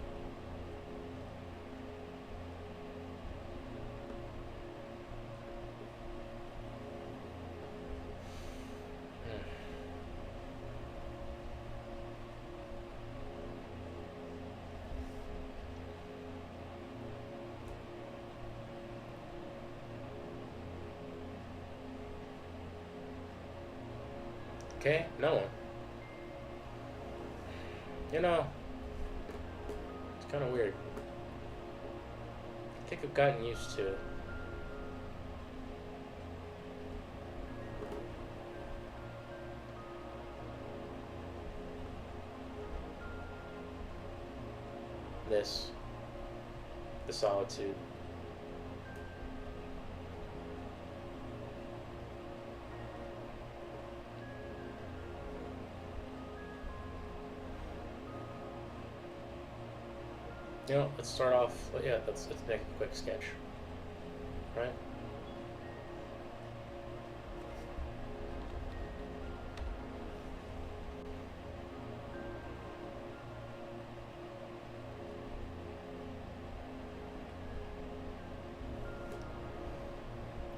Okay, no one. You know, it's kind of weird. think I've gotten used to it. This. The solitude. You know, let's start off. Yeah, let's make a quick sketch, right?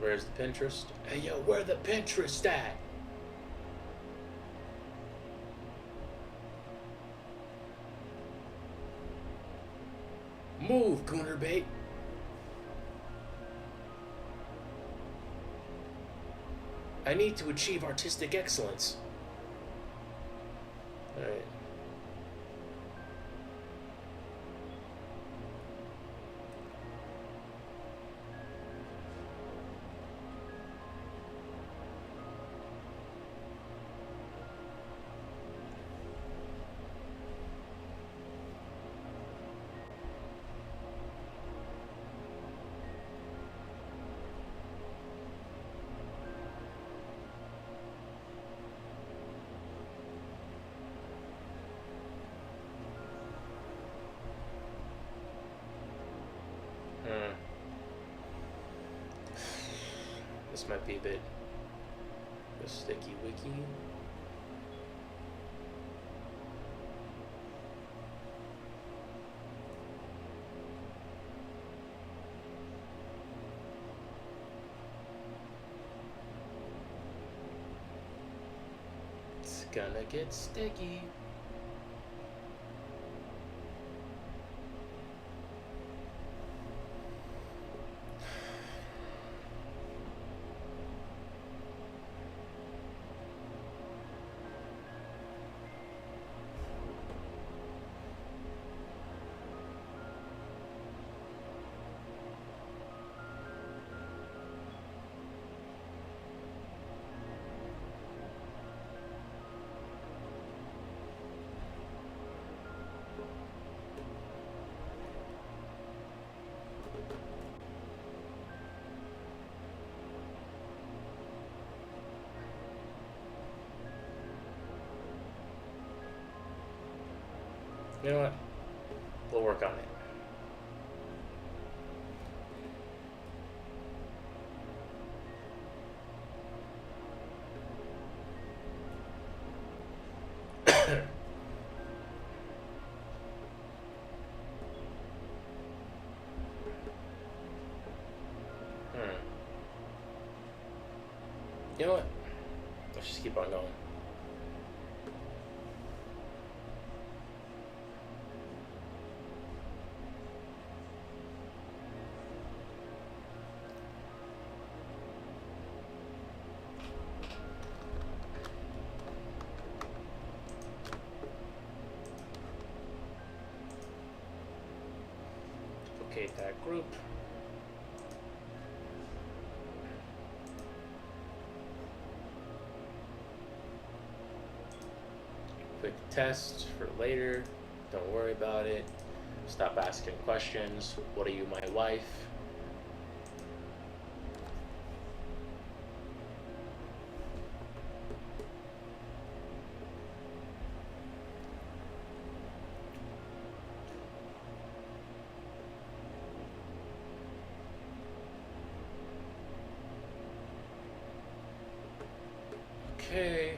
Where's the Pinterest? Hey yo, where the Pinterest at? Move, Goonerbait. I need to achieve artistic excellence. Alright. This might be a bit of a sticky wiki. It's gonna get sticky. You know what? We'll work on it. You know what? Let's just keep on going. Duplicate that group. Quick test for later. Don't worry about it. Stop asking questions. What are you, my wife? Okay.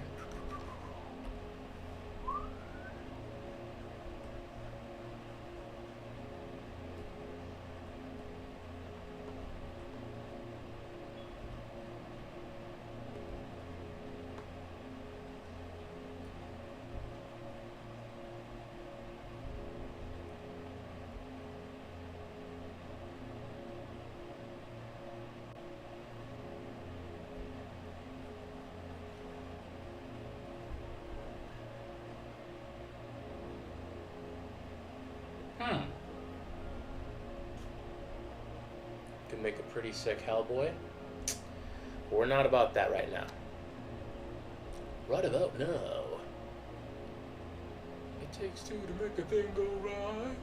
can make a pretty sick Hellboy. But we're not about that right now. Right about now. It takes two to make a thing go right.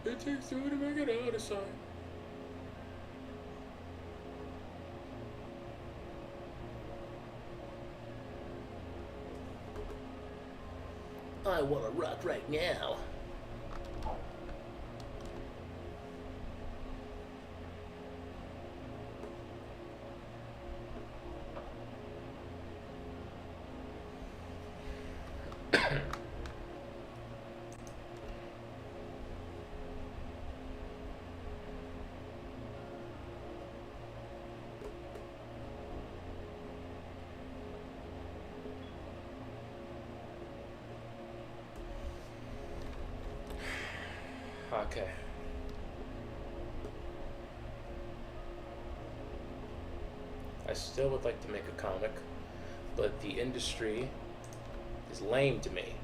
It takes two to make it out of sight. I wanna rock right now. Okay. I still would like to make a comic, but the industry is lame to me.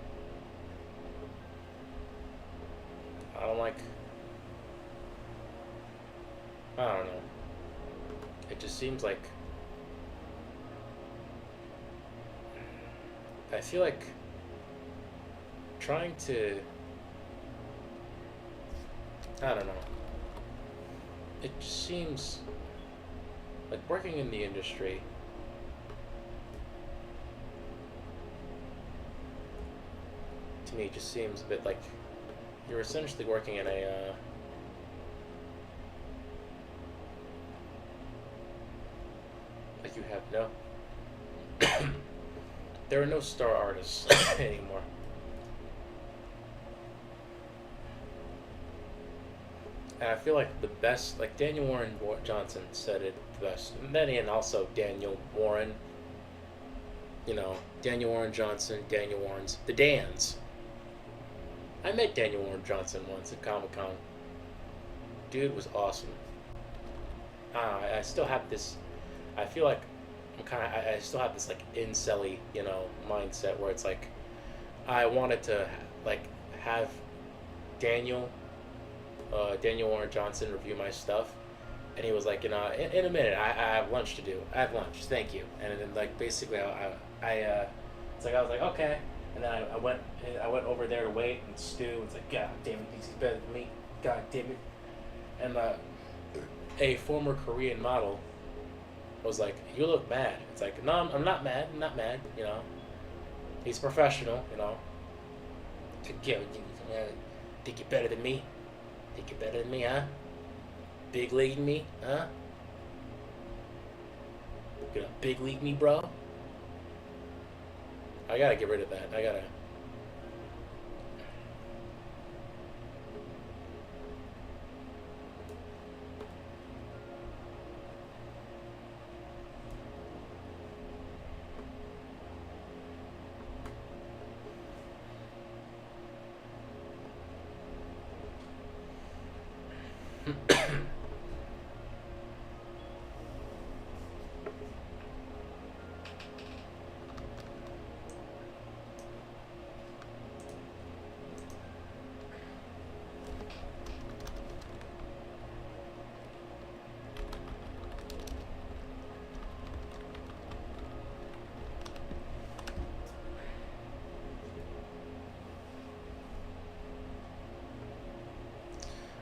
I don't like... I don't know. It just seems like... I feel like trying to... I don't know. It just seems like working in the industry to me just seems a bit like you're essentially working in a like you have no there are no star artists anymore. And I feel like the best, like Daniel Warren Johnson said it the best. And then and also Daniel Warren, you know, Daniel Warren Johnson, Daniel Warren's, the Dans. I met Daniel Warren Johnson once at Comic-Con. Dude was awesome. I still have this, I feel like I still have this like incel-y, you know, mindset where it's like, I wanted to like have Daniel Warren Johnson review my stuff, and he was like, you know, in a minute, I have lunch to do. I have lunch, thank you. And then like basically, it's like I was like, okay, and then I went over there to wait, and Stu was like, God damn it, he's better than me. God damn it. And a former Korean model was like, you look mad. It's like, no, I'm not mad. I'm not mad. You know, he's professional. You know, think you're better than me. Think you're better than me, huh? Big league me, huh? You gonna big league me, bro? I gotta get rid of that. I gotta...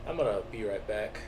I'm gonna be right back.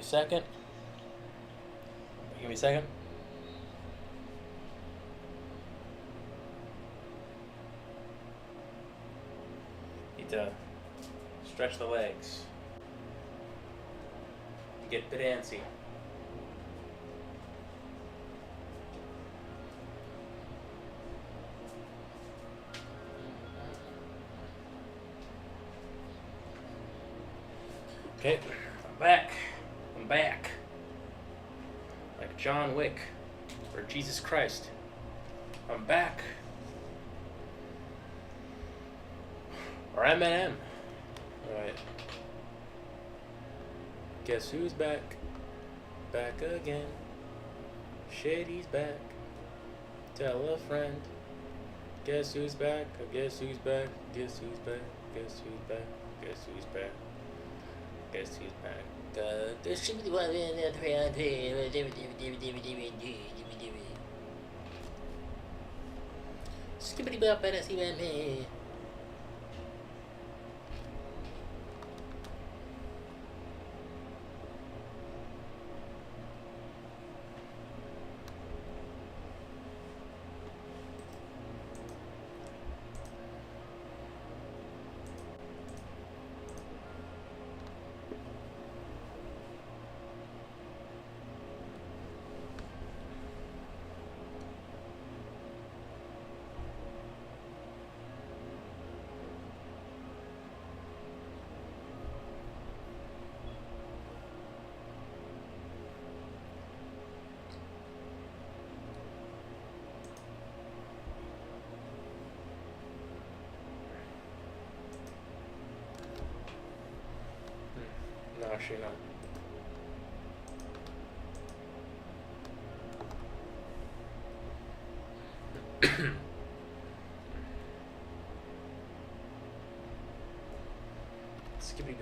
a second. Give me a second. Need to stretch the legs. Get a bit antsy. Okay, I'm back. I'm back. Like John Wick or Jesus Christ. I'm back. Or Eminem. Alright. Guess who's back? Back again. Shady's back. Tell a friend. Guess who's back? Guess who's back? Guess who's back? Guess who's back? Guess who's back? Guess who's back? Skibbity bop fantasy man. No, actually not. Skippy.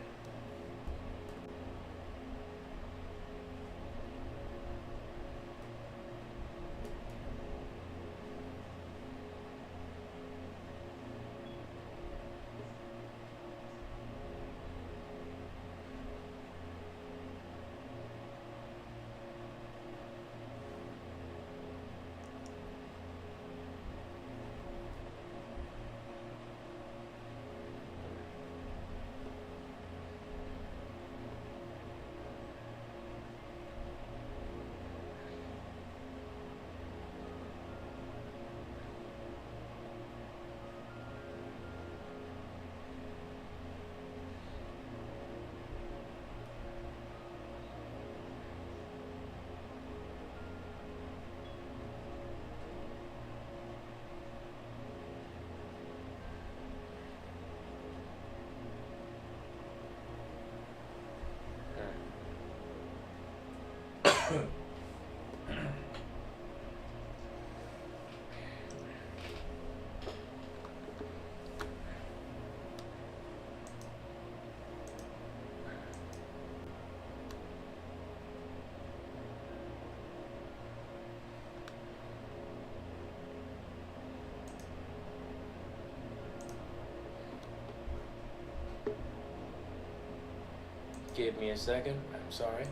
Give me a second. I'm sorry.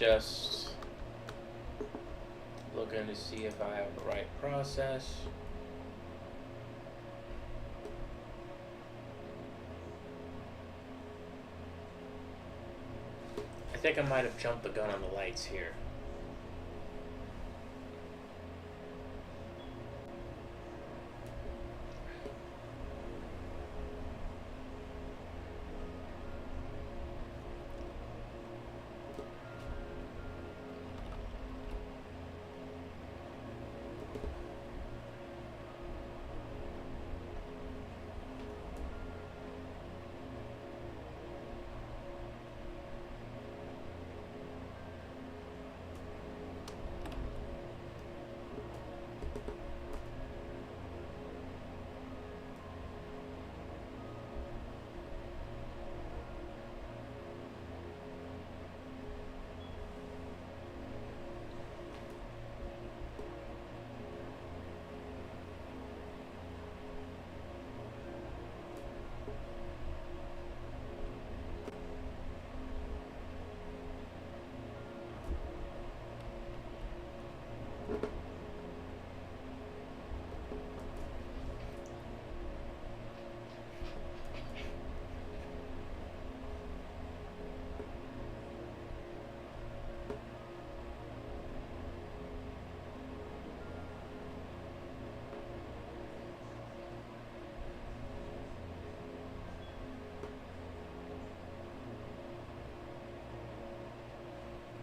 just looking to see if I have the right process. I think I might have jumped the gun on the lights here.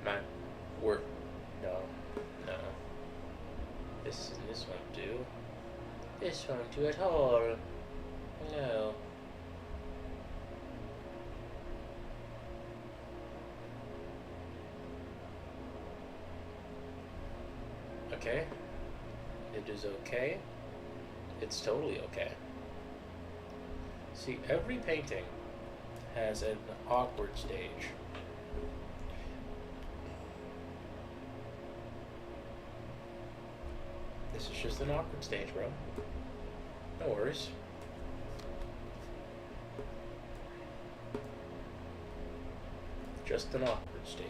Not work. No, no. This won't do. This won't do at all. No. Okay. It is okay. It's totally okay. See, every painting has an awkward stage. This is just an awkward stage, bro. No worries. Just an awkward stage.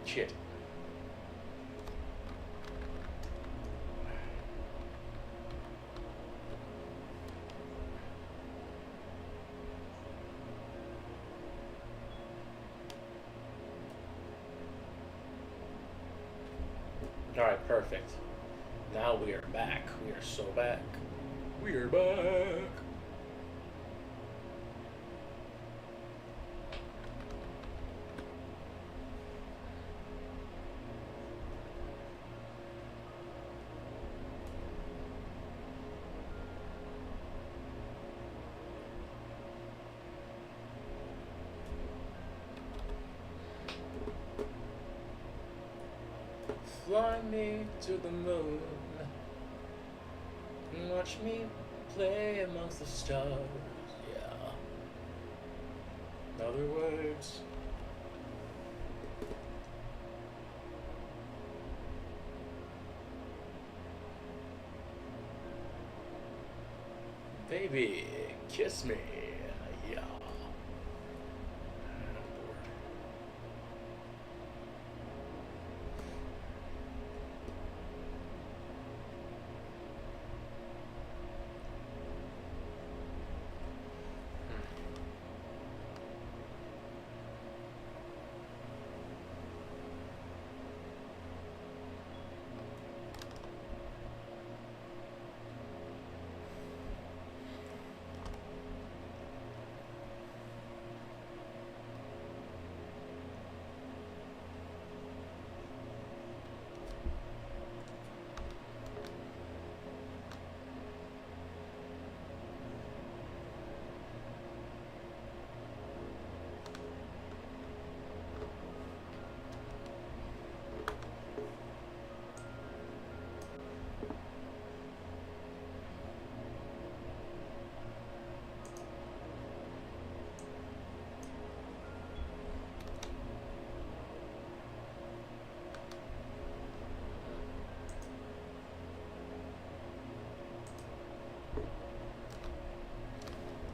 Shit. Alright, perfect. Now we are back. We are so back. We are back. Fly me to the moon and watch me play amongst the stars. Yeah. In other words, baby, kiss me. Yeah. I'm bored.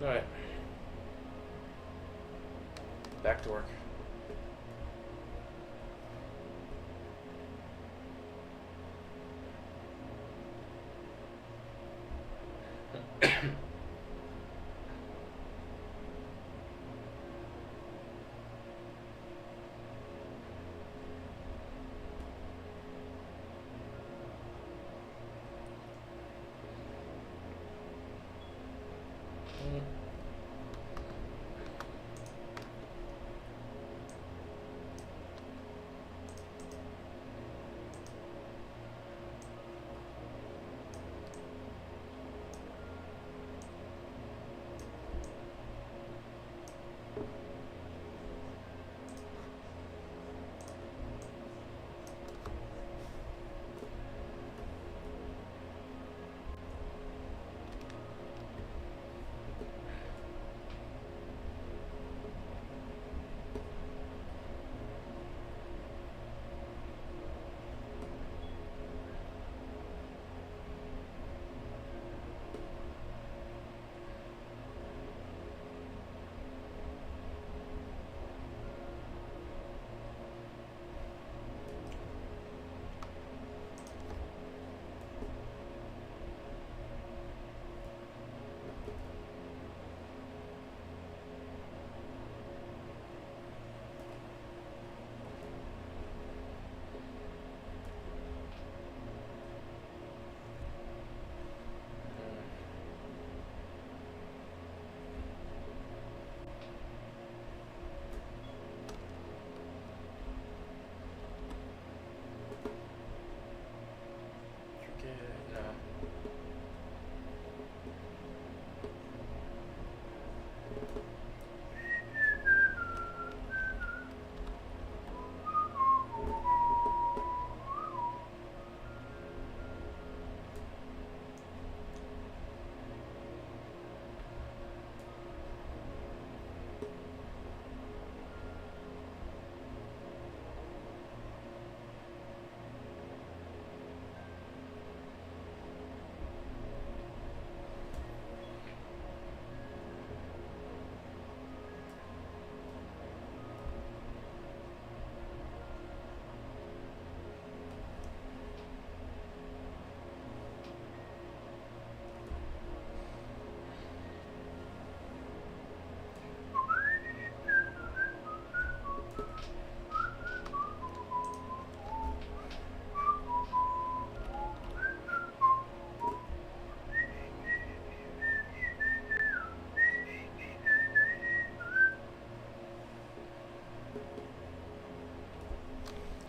Alright. Back to work.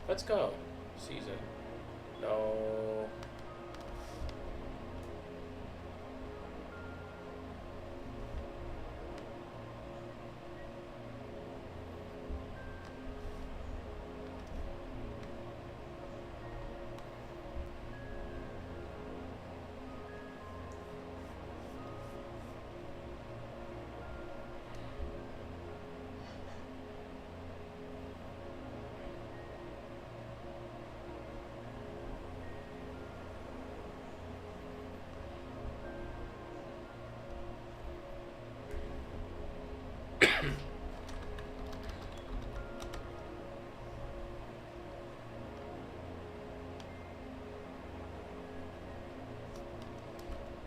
Let's go. Season. No.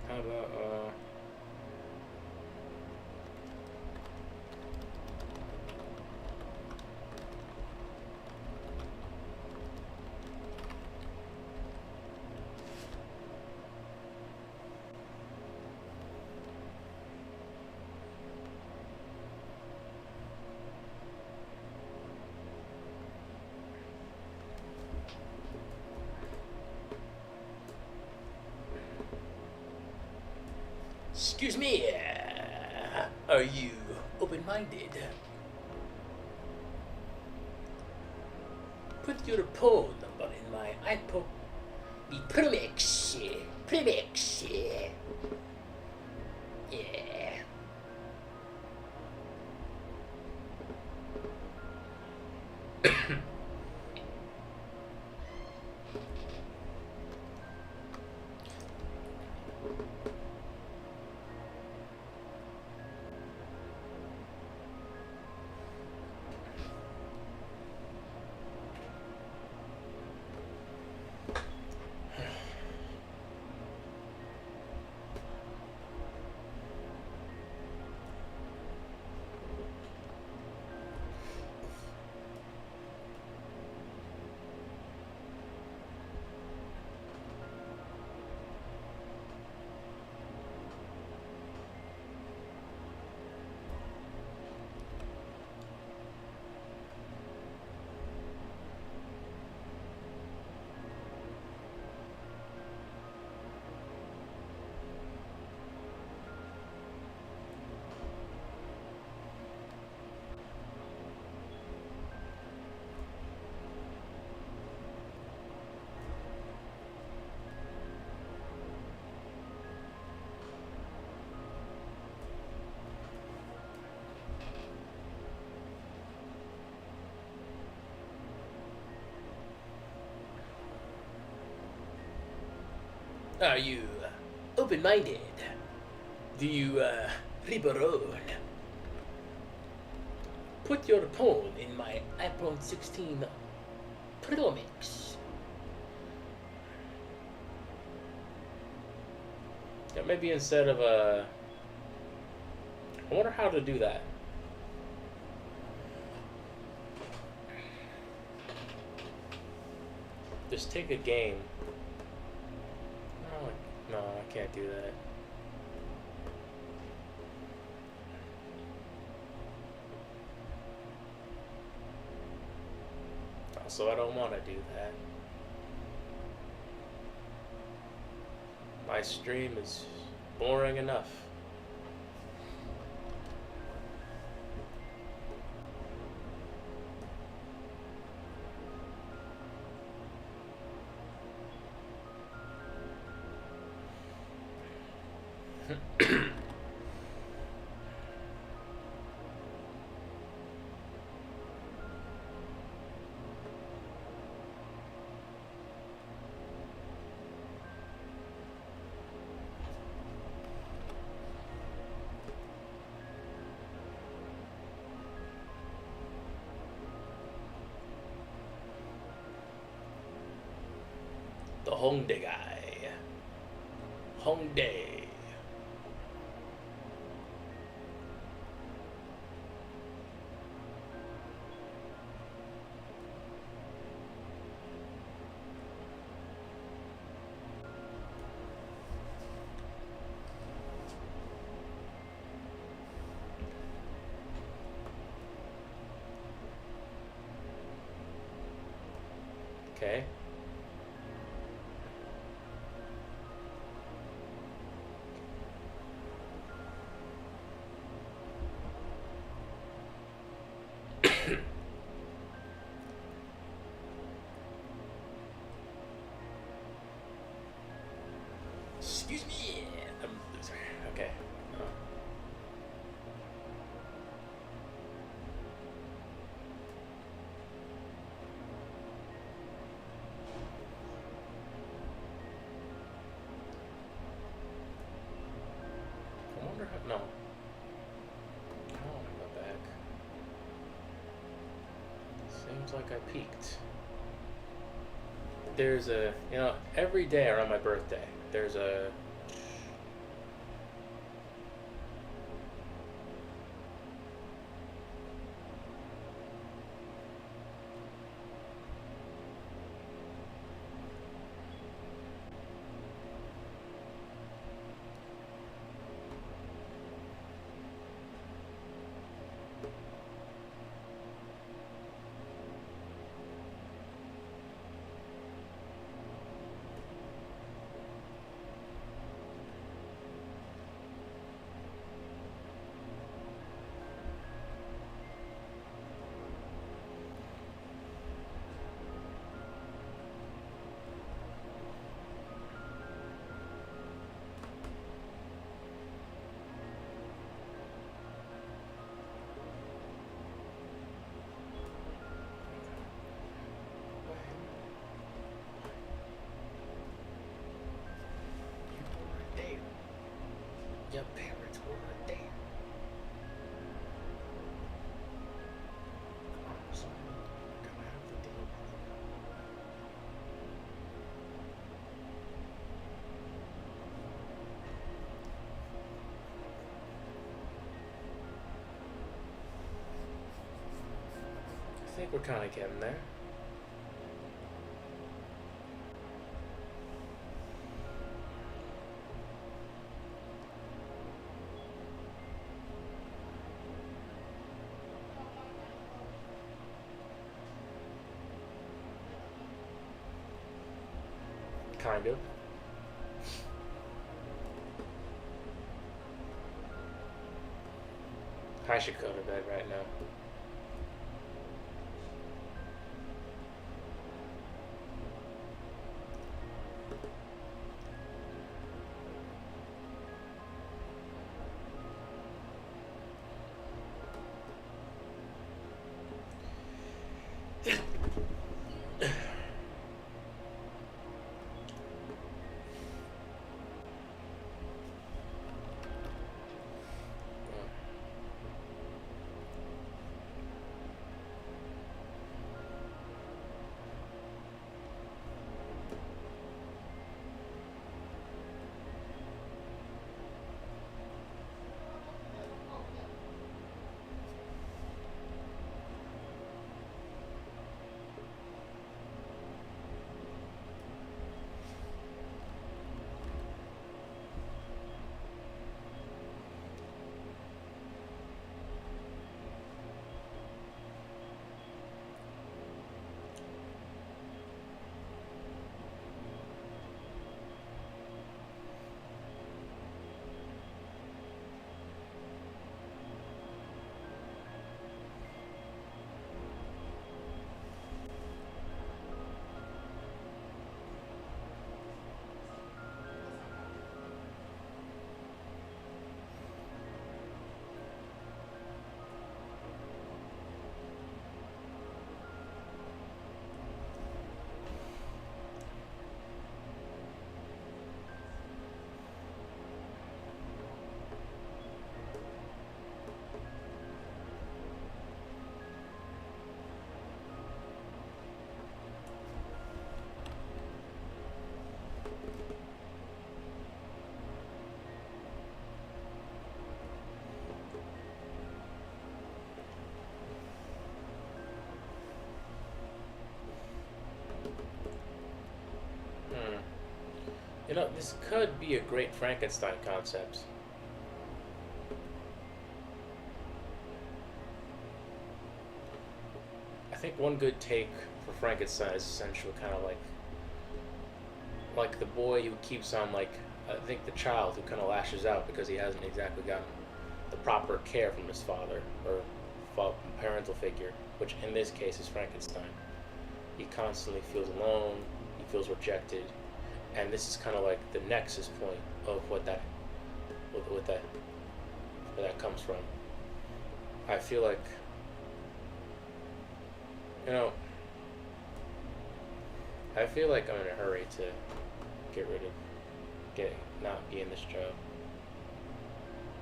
How about excuse me, are you open-minded? Put your phone number in my iPod. The Primex. Primex. Yeah. Are you open-minded? Do you riberon? Put your phone in my iPhone 16 Pro Max. Yeah, maybe instead of I wonder how to do that. Just take a game. No, I can't do that. Also, I don't want to do that. My stream is boring enough. The Hongdae guy. Hongdae. Okay. Excuse me. I'm a loser. Okay. I wonder how. No. I don't want to go back. Seems like I peaked. There's a, every day around my birthday, there's a your parents were there. So I'm gonna have to deal with it. I think we're kind of getting there. Kind of. I should go to bed right now. You know, this could be a great Frankenstein concept. I think one good take for Frankenstein is essentially kind of like the boy who keeps on like I think the child who kind of lashes out because he hasn't exactly gotten the proper care from his father or parental figure, which in this case is Frankenstein. He constantly feels alone. He feels rejected, and this is kind of like the nexus point of what that where that comes from. I feel like you know I feel like I'm in a hurry to get not be in this job.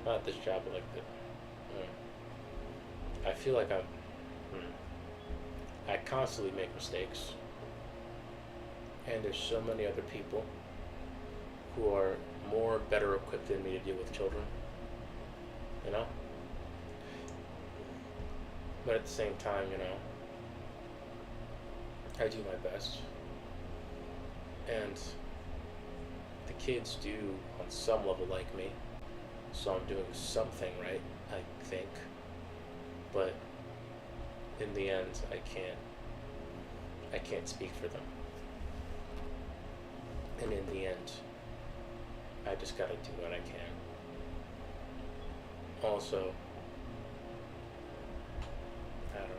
Not this job, but like the. I feel like I constantly make mistakes, and there's so many other people who are better equipped than me to deal with children. You know. But at the same time, I do my best, and the kids do on some level like me, so I'm doing something right, I think. But in the end, I can't speak for them. And in the end, I just gotta do what I can. Also, I don't know.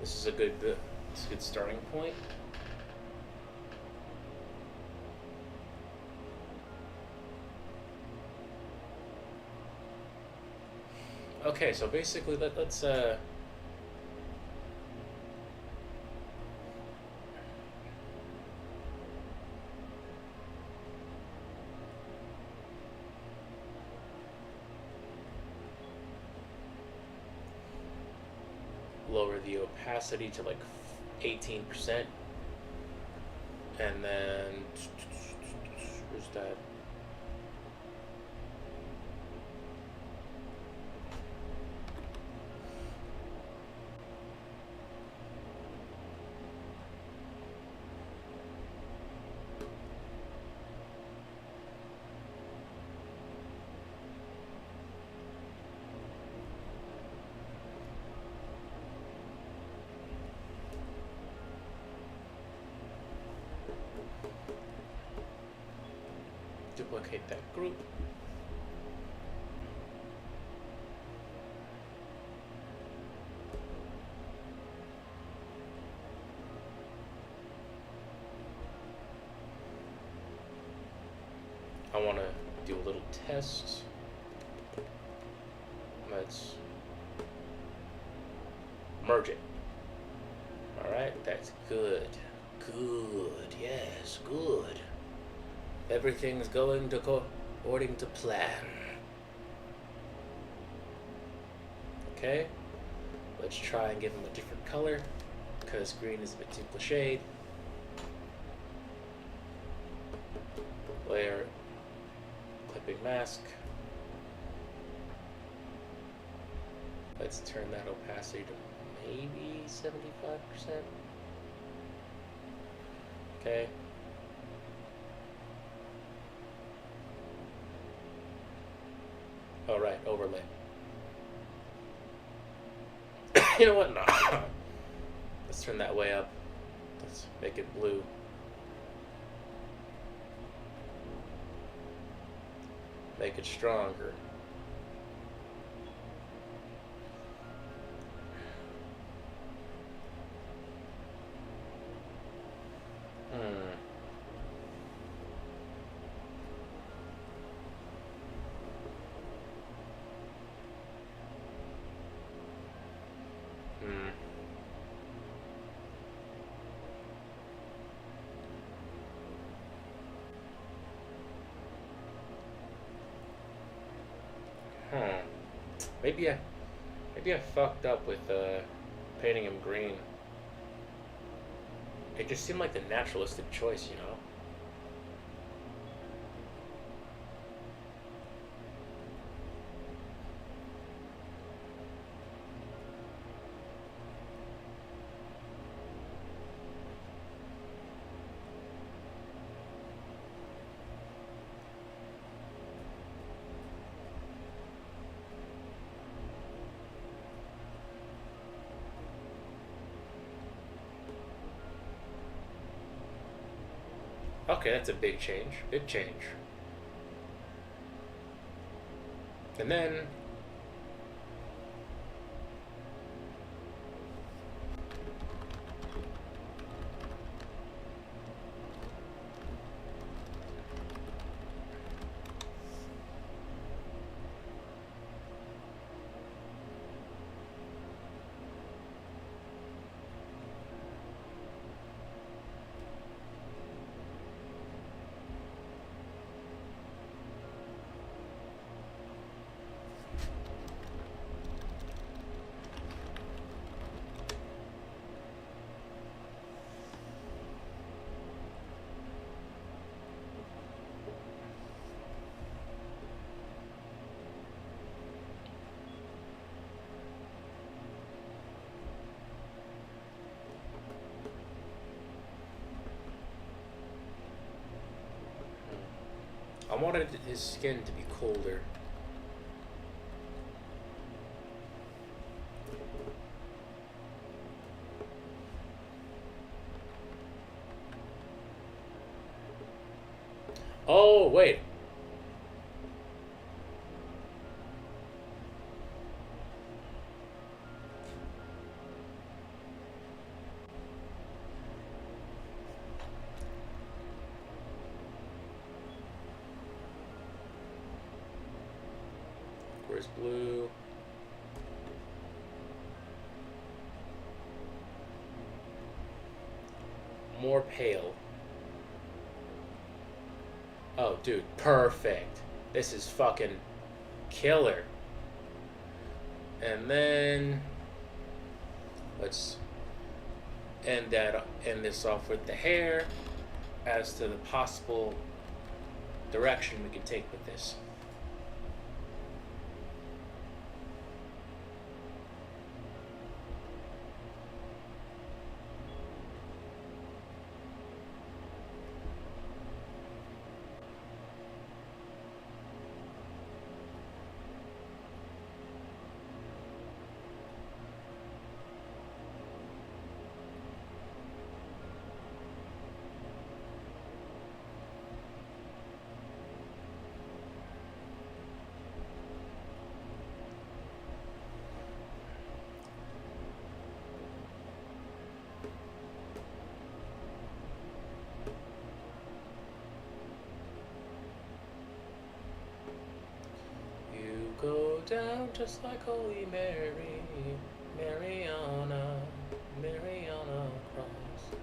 This is a good starting point. Okay, so basically let's lower the opacity to like 18%, and then where's that? Duplicate that group. I want to do a little test. Let's merge it. Alright, that's good. Good, yes, good. Everything's going according to plan. Okay, let's try and give him a different color, because green is a bit too cliched. Layer, clipping mask. Let's turn that opacity to maybe 75%. Okay. All right, overlay. You know what? No. Let's turn that way up. Let's make it blue. Make it stronger. Maybe I fucked up with painting him green. It just seemed like the naturalistic choice, you know? Okay, that's a big change. Big change. And then I wanted his skin to be colder. Oh, wait. Where's blue? More pale. Oh, dude, perfect. This is fucking killer. And then let's end this off with the hair as to the possible direction we can take with this. Go down just like Holy Mary, Mariana, Mariana Cross.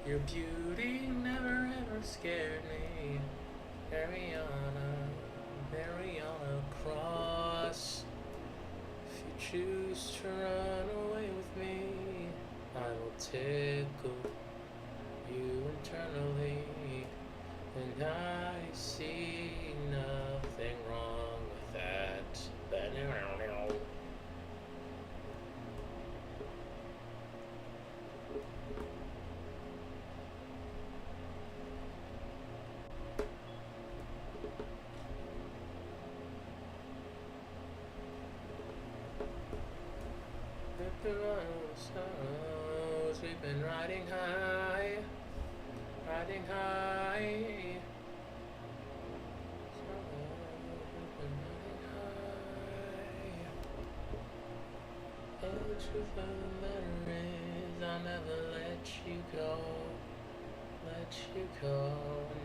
Your beauty never ever scared me, Mariana, Mariana Cross. If you choose to run away with me, I will tickle you internally, and I see nothing wrong with that. We've been riding high, riding high. And the truth of the matter is, I'll never let you go,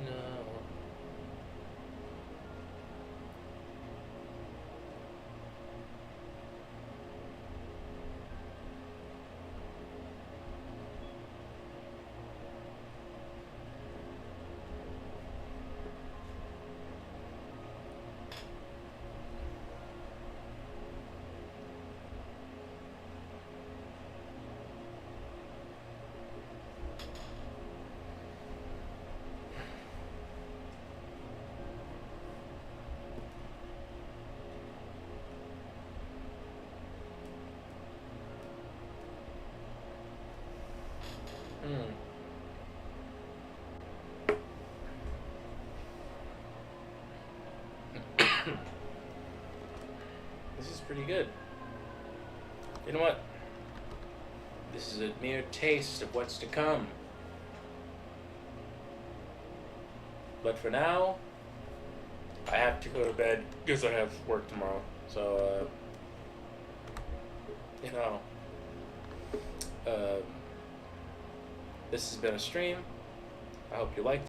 no. This is pretty good. You know what? This is a mere taste of what's to come. But for now, I have to go to bed because I have work tomorrow. So, you know, this has been a stream. I hope you liked